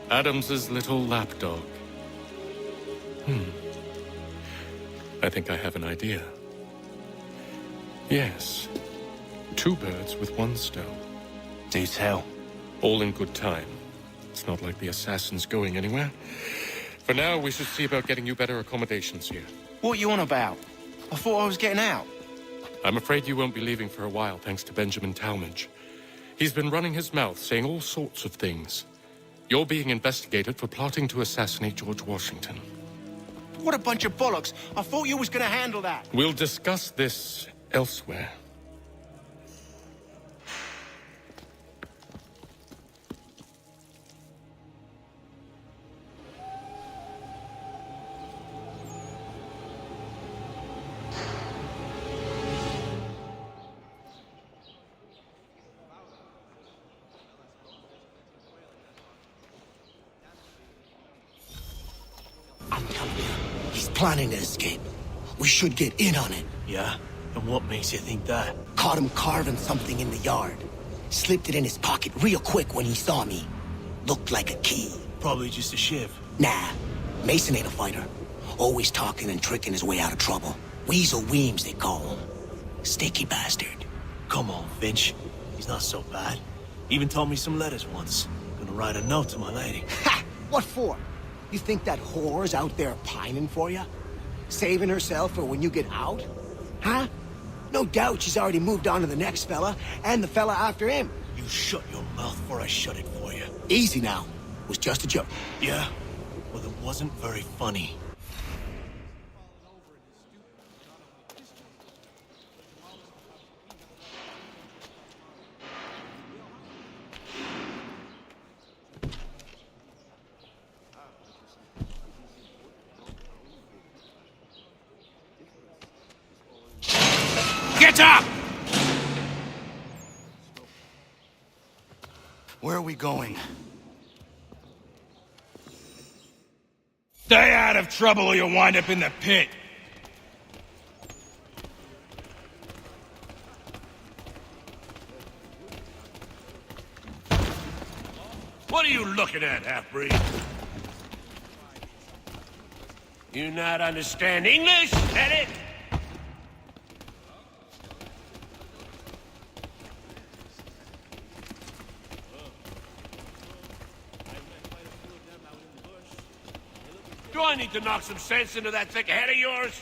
Adams's little lapdog. I think I have an idea. Yes. 2 birds with 1 stone. Do tell. All in good time. It's not like the assassin's going anywhere. For now, we should see about getting you better accommodations here. What are you on about? I thought I was getting out. I'm afraid you won't be leaving for a while, thanks to Benjamin Talmadge. He's been running his mouth, saying all sorts of things. You're being investigated for plotting to assassinate George Washington. What a bunch of bollocks. I thought you was gonna handle that. We'll discuss this elsewhere. He's planning to escape. We should get in on it. Yeah? And what makes you think that? Caught him carving something in the yard. Slipped it in his pocket real quick when he saw me. Looked like a key. Probably just a shiv. Nah, Mason ain't a fighter. Always talking and tricking his way out of trouble. Weasel Weems, they call him. Sticky bastard. Come on, Finch. He's not so bad. Even told me some letters once. Gonna write a note to my lady. Ha! What for? You think that whore's out there pining for you? Saving herself for when you get out? Huh? No doubt she's already moved on to the next fella, and the fella after him. You shut your mouth before I shut it for you. Easy now. It was just a joke. Yeah? Well, it wasn't very funny. Get up! Where are we going? Stay out of trouble or you'll wind up in the pit. What are you looking at, half-breed? You not understand English, that it? Do I need to knock some sense into that thick head of yours?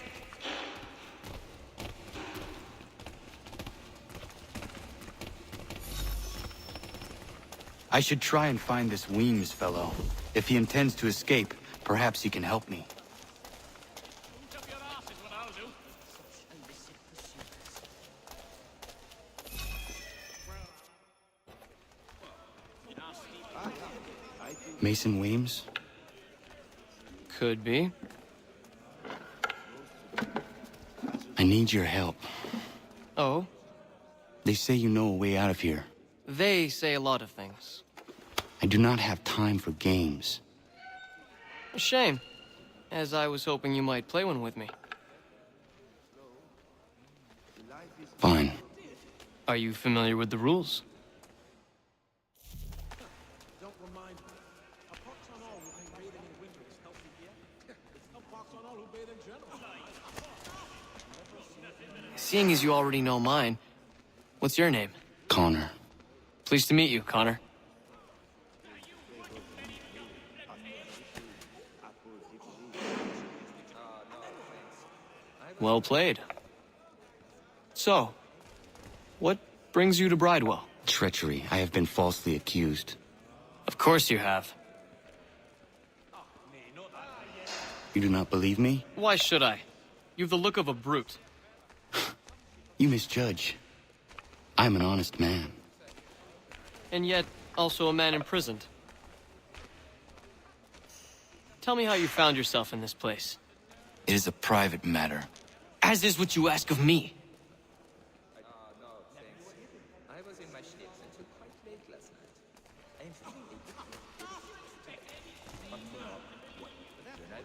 I should try and find this Weems fellow. If he intends to escape, perhaps he can help me. Mason Weems? Could be. I need your help. Oh? They say you know a way out of here. They say a lot of things. I do not have time for games. A shame, as I was hoping you might play one with me. Fine. Are you familiar with the rules? Seeing as you already know mine, what's your name? Connor. Pleased to meet you, Connor. Well played. So, what brings you to Bridewell? Treachery. I have been falsely accused. Of course you have. You do not believe me? Why should I? You've the look of a brute. You misjudge. I'm an honest man. And yet, also a man imprisoned. Tell me how you found yourself in this place. It is a private matter. As is what you ask of me.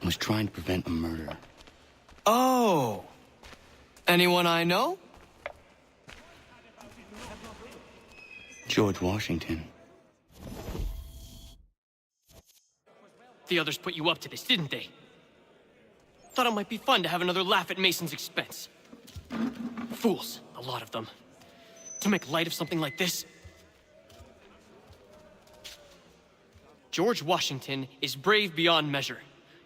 I was trying to prevent a murder. Oh! Anyone I know? George Washington. The others put you up to this, didn't they? Thought it might be fun to have another laugh at Mason's expense. Fools, a lot of them. To make light of something like this. George Washington is brave beyond measure,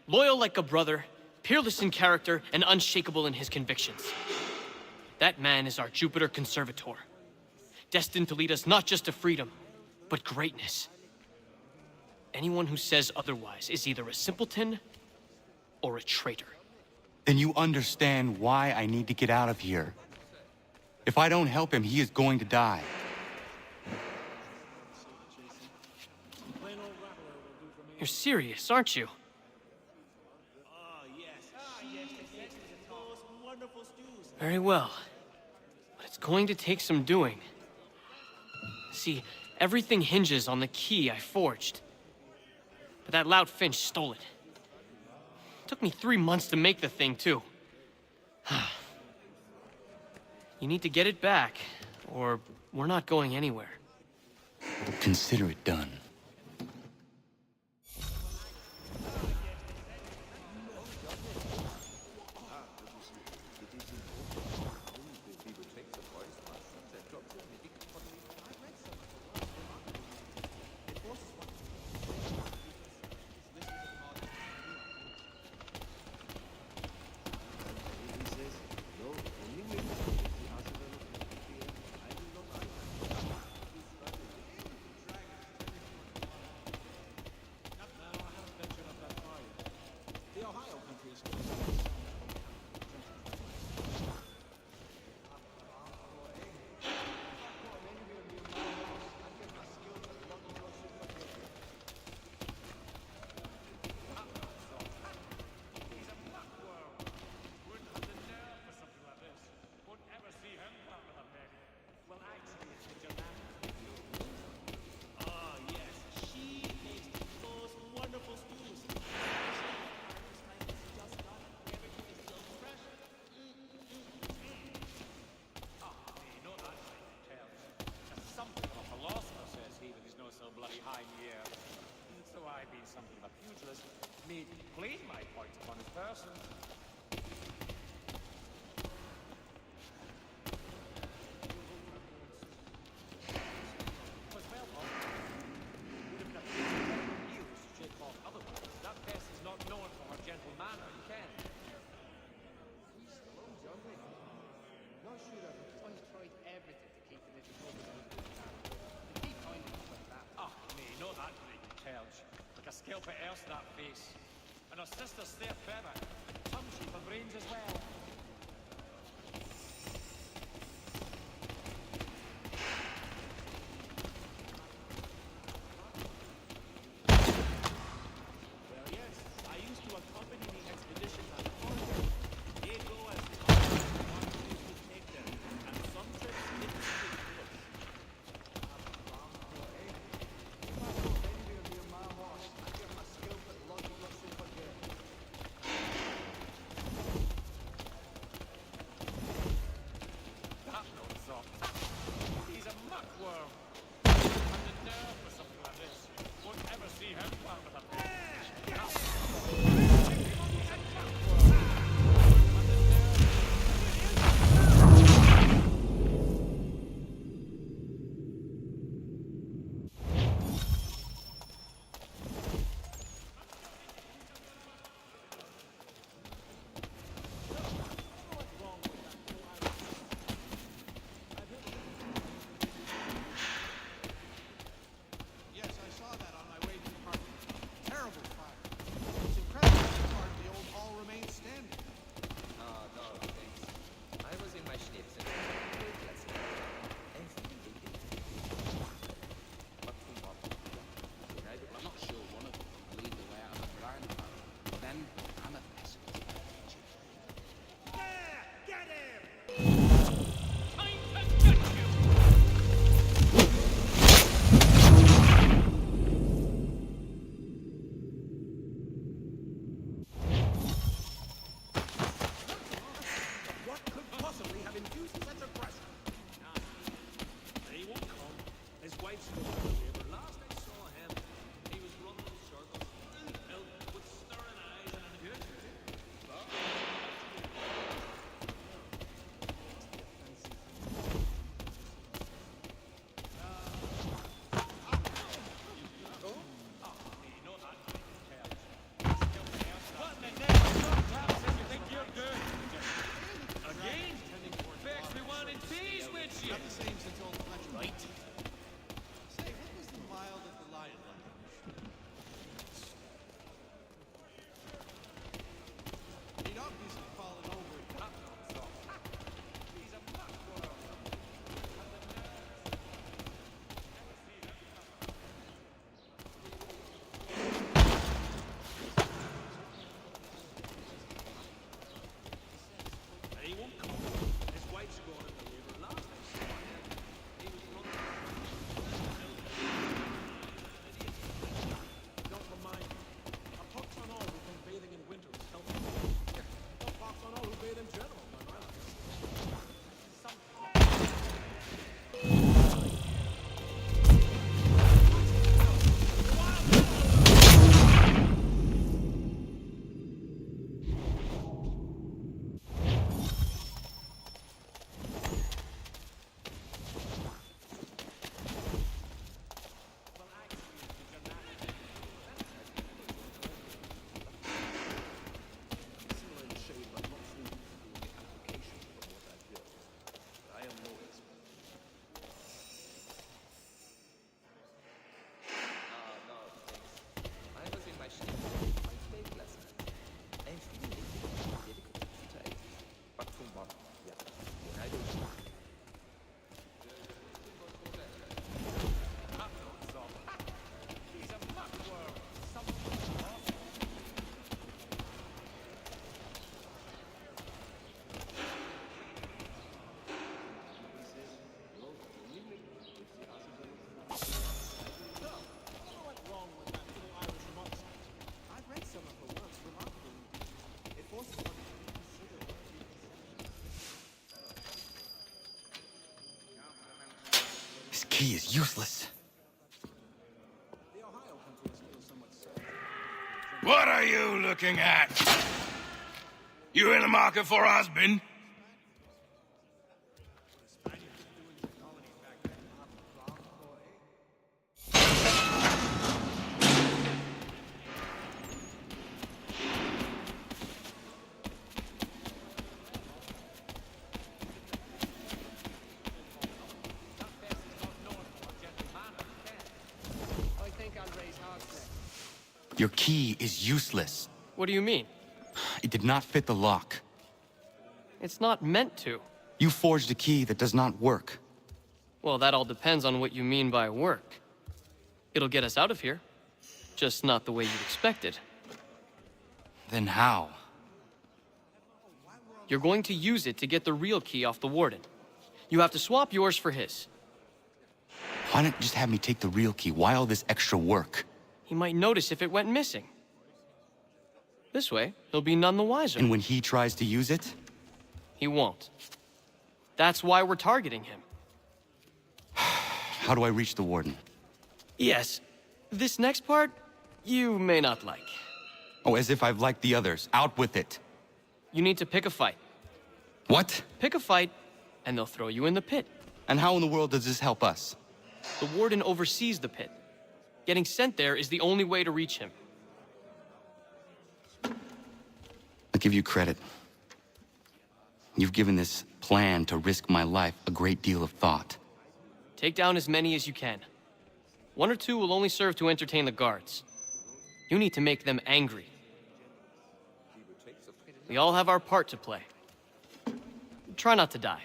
loyal like a brother, peerless in character, and unshakable in his convictions. That man is our Jupiter Conservator, destined to lead us not just to freedom, but greatness. Anyone who says otherwise is either a simpleton or a traitor. Then you understand why I need to get out of here. If I don't help him, he is going to die. You're serious, aren't you? Very well. But it's going to take some doing. See, everything hinges on the key I forged. But that lout Finch stole it. Took me 3 months to make the thing, too. You need to get it back, or we're not going anywhere. Consider it done. Scalper else that face. And her sister's there better. Some sheep and brains as well. Well, yes, I used to accompany the expeditions on horseback. They go as far as one used to take them, and some trips into the woods. key is useless. What are you looking at? You in the market for a husband? Your key is useless. What do you mean? It did not fit the lock. It's not meant to. You forged a key that does not work. Well, that all depends on what you mean by work. It'll get us out of here. Just not the way you'd expected. Then how? You're going to use it to get the real key off the warden. You have to swap yours for his. Why not just have me take the real key? Why all this extra work? He might notice if it went missing. This way, he'll be none the wiser. And when he tries to use it? He won't. That's why we're targeting him. How do I reach the warden? Yes. This next part, you may not like. Oh, as if I've liked the others. Out with it. You need to pick a fight. What? Pick a fight, and they'll throw you in the pit. And how in the world does this help us? The warden oversees the pit. Getting sent there is the only way to reach him. I'll give you credit. You've given this plan to risk my life a great deal of thought. Take down as many as you can. 1 or 2 will only serve to entertain the guards. You need to make them angry. We all have our part to play. Try not to die.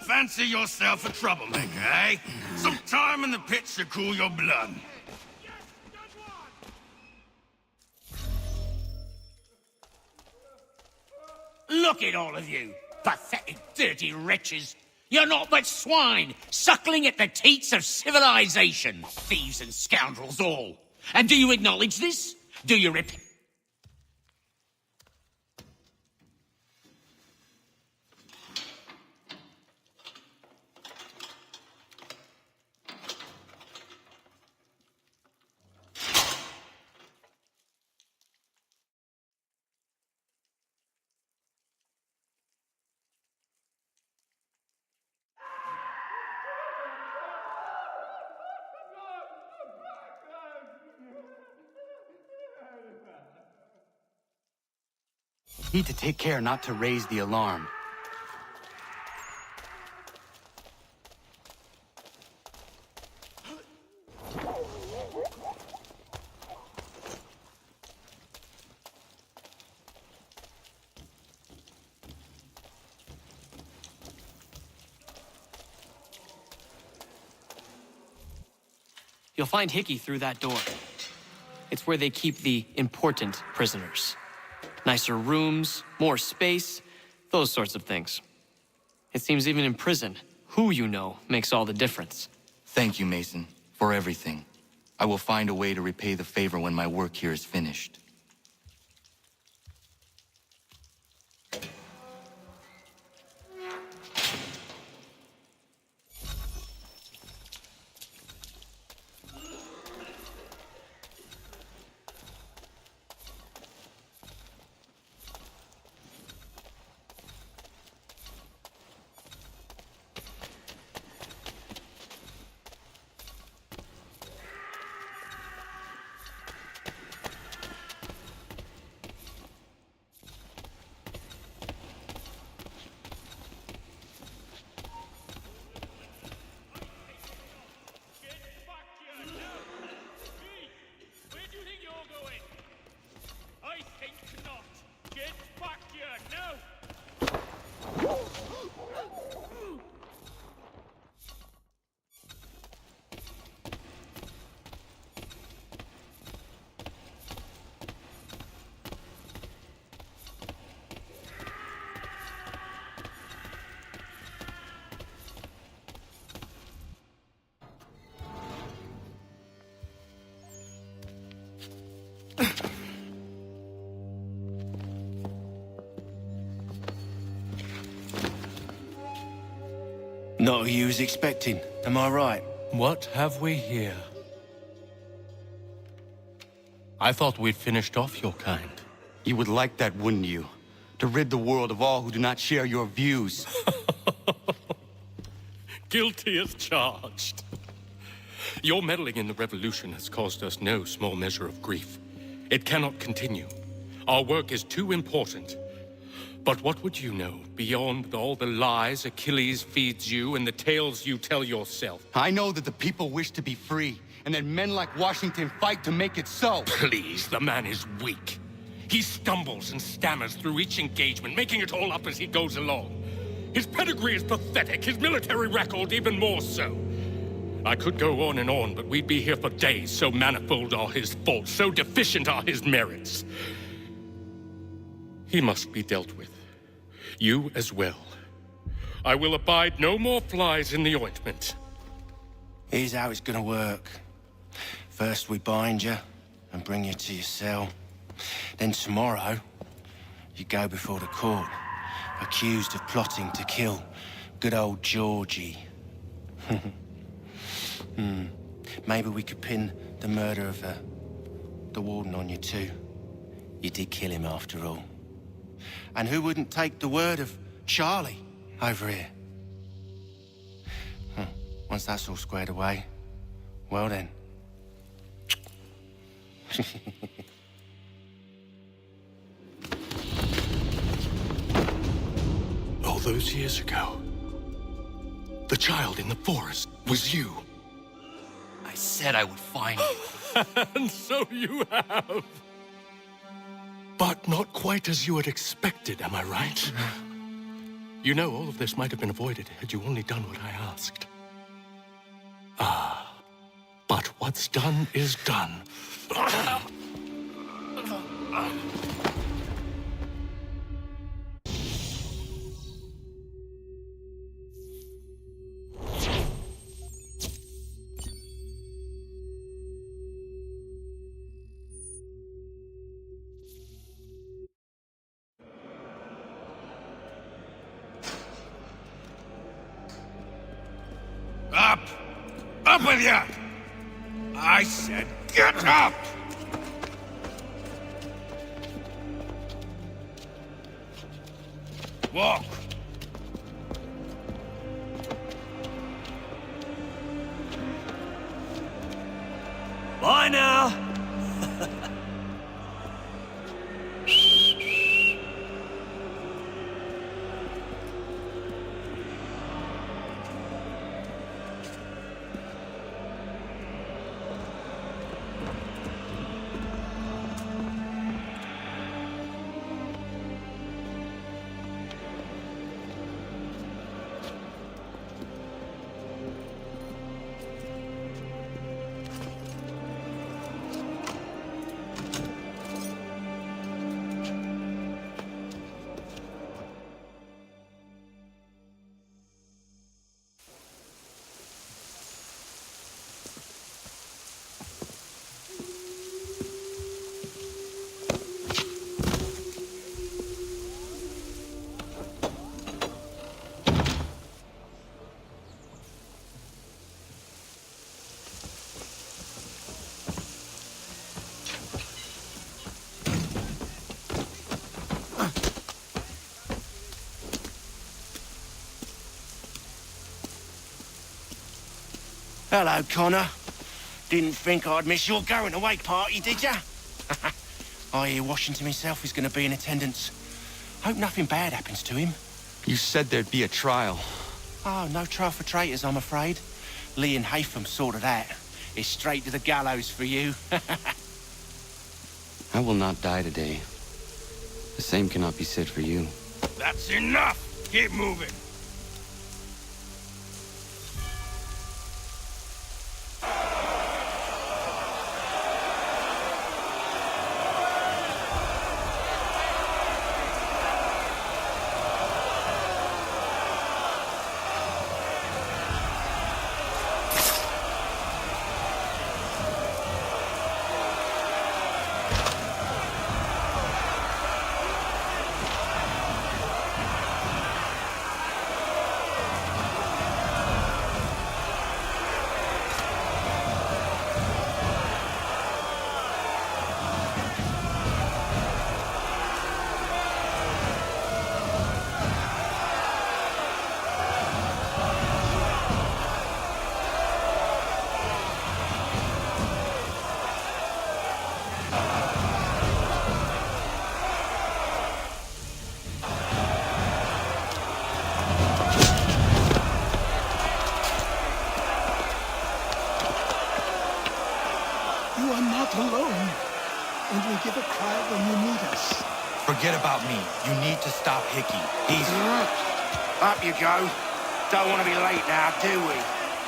Fancy yourself a troublemaker, eh? Some time in the pit should cool your blood. Look at all of you, pathetic, dirty wretches. You're not but swine, suckling at the teats of civilization. Thieves and scoundrels all. And do you acknowledge this? Do you repent? Need to take care not to raise the alarm. You'll find Hickey through that door. It's where they keep the important prisoners. Nicer rooms, more space, those sorts of things. It seems even in prison, who you know makes all the difference. Thank you, Mason, for everything. I will find a way to repay the favor when my work here is finished. Not who you was expecting, am I right? What have we here? I thought we'd finished off your kind. You would like that, wouldn't you? To rid the world of all who do not share your views. Guilty as charged. Your meddling in the revolution has caused us no small measure of grief. It cannot continue. Our work is too important. But what would you know beyond all the lies Achilles feeds you and the tales you tell yourself? I know that the people wish to be free, and that men like Washington fight to make it so. Please, the man is weak. He stumbles and stammers through each engagement, making it all up as he goes along. His pedigree is pathetic, his military record even more so. I could go on and on, but we'd be here for days, so manifold are his faults, so deficient are his merits. He must be dealt with. You as well. I will abide no more flies in the ointment. Here's how it's gonna work. First we bind you and bring you to your cell. Then tomorrow, you go before the court, accused of plotting to kill good old Georgie. Maybe we could pin the murder of the warden on you too. You did kill him after all. And who wouldn't take the word of Charlie over here? Once that's all squared away, well then. All those years ago, the child in the forest was you. I said I would find you. And so you have. But not quite as you had expected, am I right? You know, all of this might have been avoided had you only done what I asked. Ah, but what's done is done. Up! Up with you! I said get up! Walk! Bye now! Hello, Connor. Didn't think I'd miss your going away party, did ya? I hear Washington himself is going to be in attendance. Hope nothing bad happens to him. You said there'd be a trial. Oh, no trial for traitors, I'm afraid. Lee and Haytham sorted that. It's straight to the gallows for you. I will not die today. The same cannot be said for you. That's enough! Keep moving! You are not alone, and we give a cry when you need us. Forget about me. You need to stop Hickey. He's... Up you go. Don't want to be late now, do we?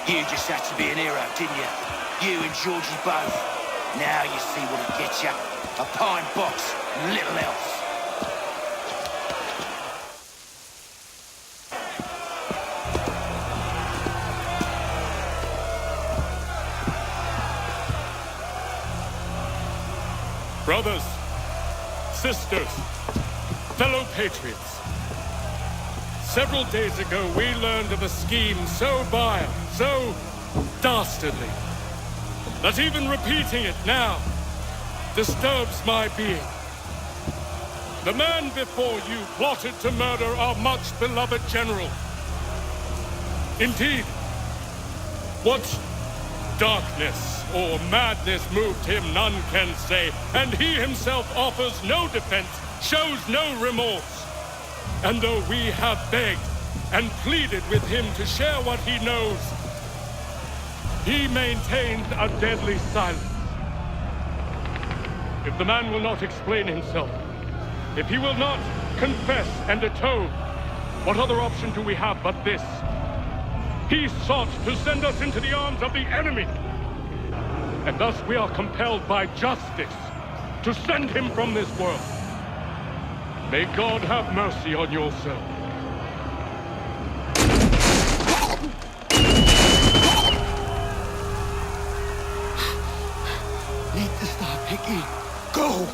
You just had to be an hero, didn't you? You and Georgie both. Now you see what it gets you. A pine box, and little else. Brothers, sisters, fellow patriots. Several days ago, we learned of a scheme so vile, so dastardly, that even repeating it now disturbs my being. The man before you plotted to murder our much-beloved general. Indeed, what darkness or madness moved him, none can say, and he himself offers no defense, shows no remorse. And though we have begged and pleaded with him to share what he knows, he maintains a deadly silence. If the man will not explain himself, if he will not confess and atone, what other option do we have but this? He sought to send us into the arms of the enemy. And thus we are compelled by justice to send him from this world. May God have mercy on your soul. Need to stop, Hickey. Go!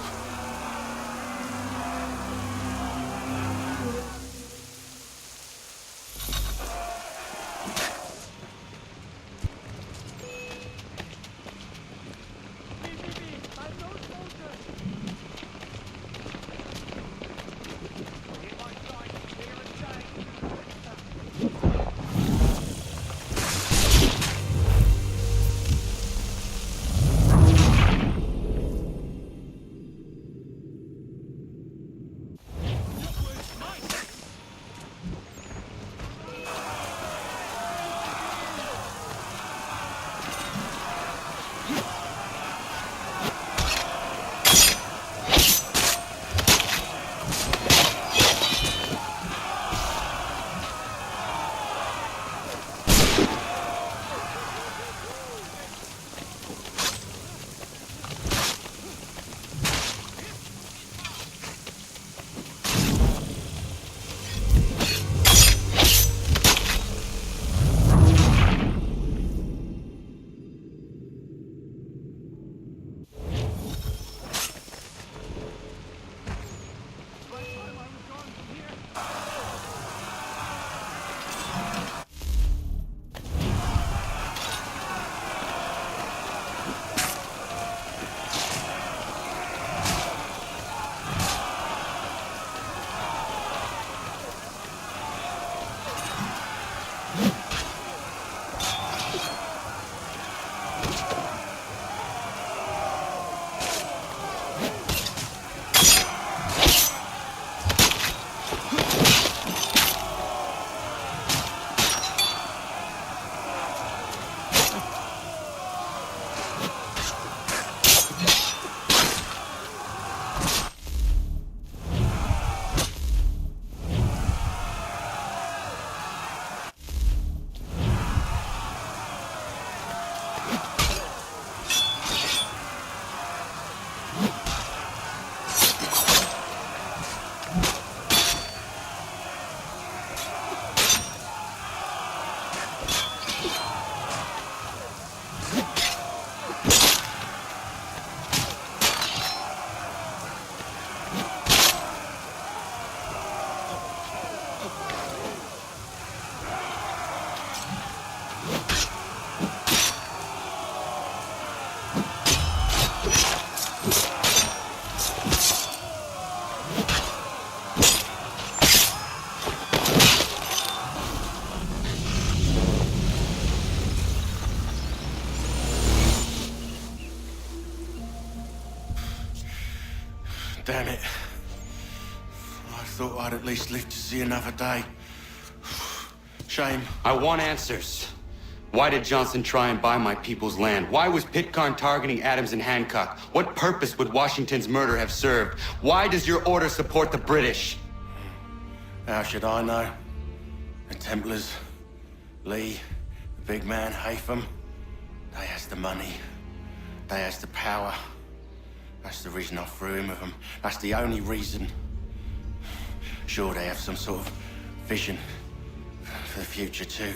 Damn it. I thought I'd at least live to see another day. Shame. I want answers. Why did Johnson try and buy my people's land? Why was Pitcairn targeting Adams and Hancock? What purpose would Washington's murder have served? Why does your order support the British? How should I know? The Templars, Lee, the big man, Haytham, they has the money. They has the power. That's the reason I threw him with them. That's the only reason. Sure, they have some sort of vision for the future too.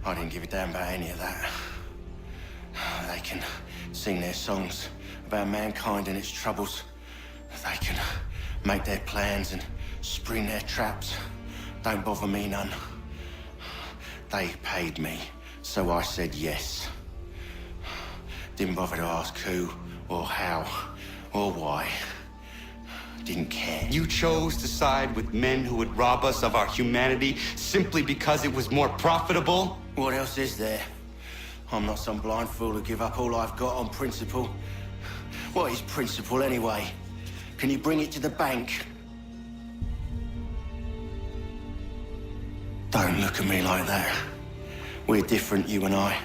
I didn't give a damn about any of that. They can sing their songs about mankind and its troubles. They can make their plans and spring their traps. Don't bother me none. They paid me, so I said yes. Didn't bother to ask who, or how, or why. Didn't care. You chose to side with men who would rob us of our humanity simply because it was more profitable? What else is there? I'm not some blind fool who give up all I've got on principle. What is principle anyway? Can you bring it to the bank? Don't look at me like that. We're different, you and I.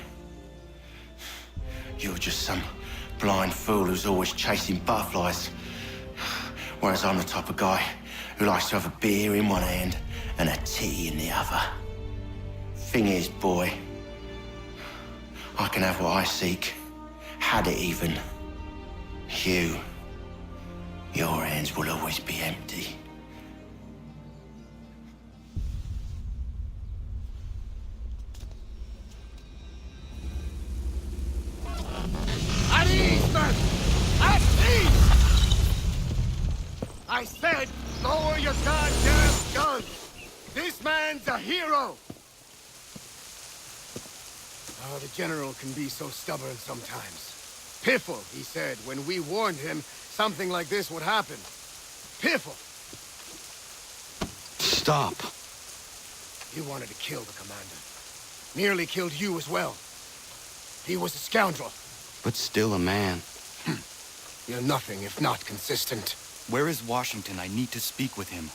You're just some blind fool who's always chasing butterflies. Whereas I'm the type of guy who likes to have a beer in one hand and a tea in the other. Thing is, boy, I can have what I seek. Had it even. Your hands will always be empty. At ease, men! At ease! I said, lower your goddamn guns! This man's a hero! Oh, the General can be so stubborn sometimes. Piffle, he said, when we warned him something like this would happen. Piffle! Stop. He wanted to kill the commander. Nearly killed you as well. He was a scoundrel. But still a man. You're nothing if not consistent. Where is Washington? I need to speak with him.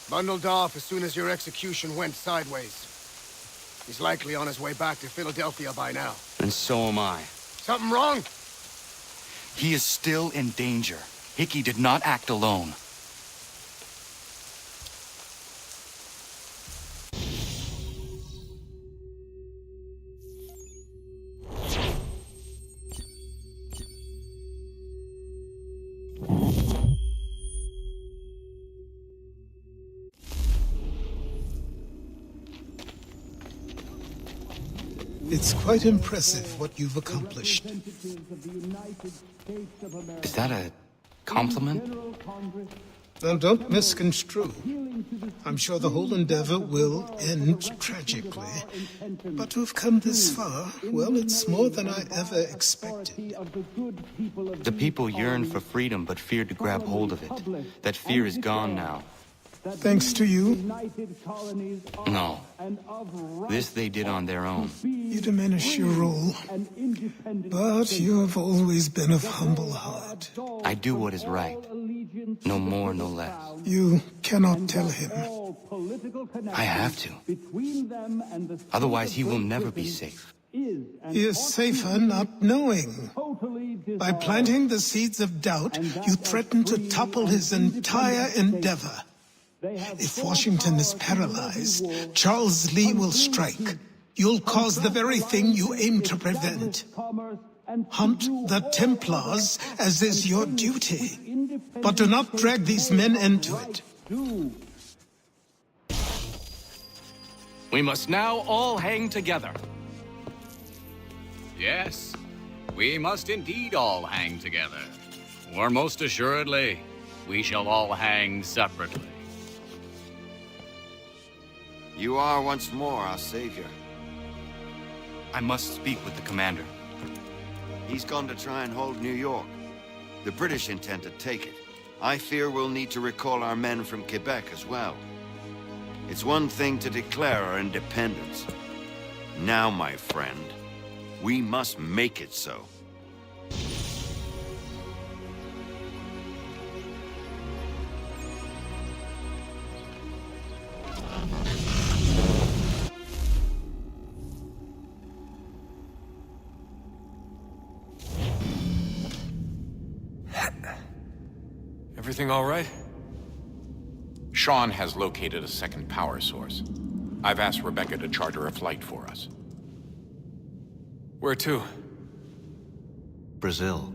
Bundled off as soon as your execution went sideways. He's likely on his way back to Philadelphia by now. And so am I. Something wrong? He is still in danger. Hickey did not act alone. It's quite impressive what you've accomplished. Is that a compliment? Now, don't misconstrue. I'm sure the whole endeavor will end tragically. But to have come this far, well, it's more than I ever expected. The people yearn for freedom but feared to grab hold of it. That fear is gone now. Thanks to you? No. This they did on their own. You diminish your role. But you have always been of humble heart. I do what is right. No more, no less. You cannot tell him. I have to. Otherwise, he will never be safe. He is safer not knowing. By planting the seeds of doubt, you threaten to topple his entire endeavor. If Washington is paralyzed, Charles Lee will strike. You'll cause the very thing you aim to prevent. Hunt the Templars, as is your duty. But do not drag these men into it. We must now all hang together. Yes, we must indeed all hang together. Or most assuredly, we shall all hang separately. You are once more our savior. I must speak with the commander. He's gone to try and hold New York. The British intend to take it. I fear we'll need to recall our men from Quebec as well. It's one thing to declare our independence. Now, my friend, we must make it so. Everything all right? Sean has located a second power source. I've asked Rebecca to charter a flight for us. Where to? Brazil.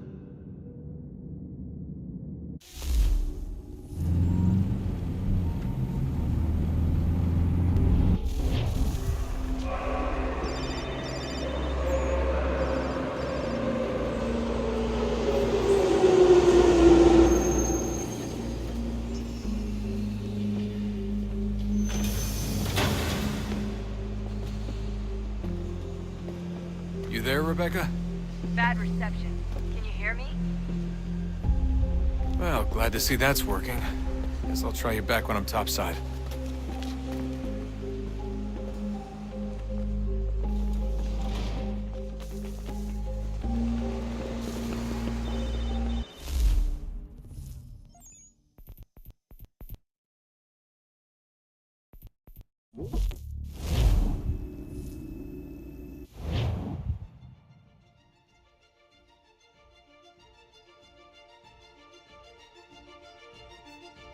You there, Rebecca? Bad reception. Can you hear me? Well, glad to see that's working. Guess I'll try you back when I'm topside.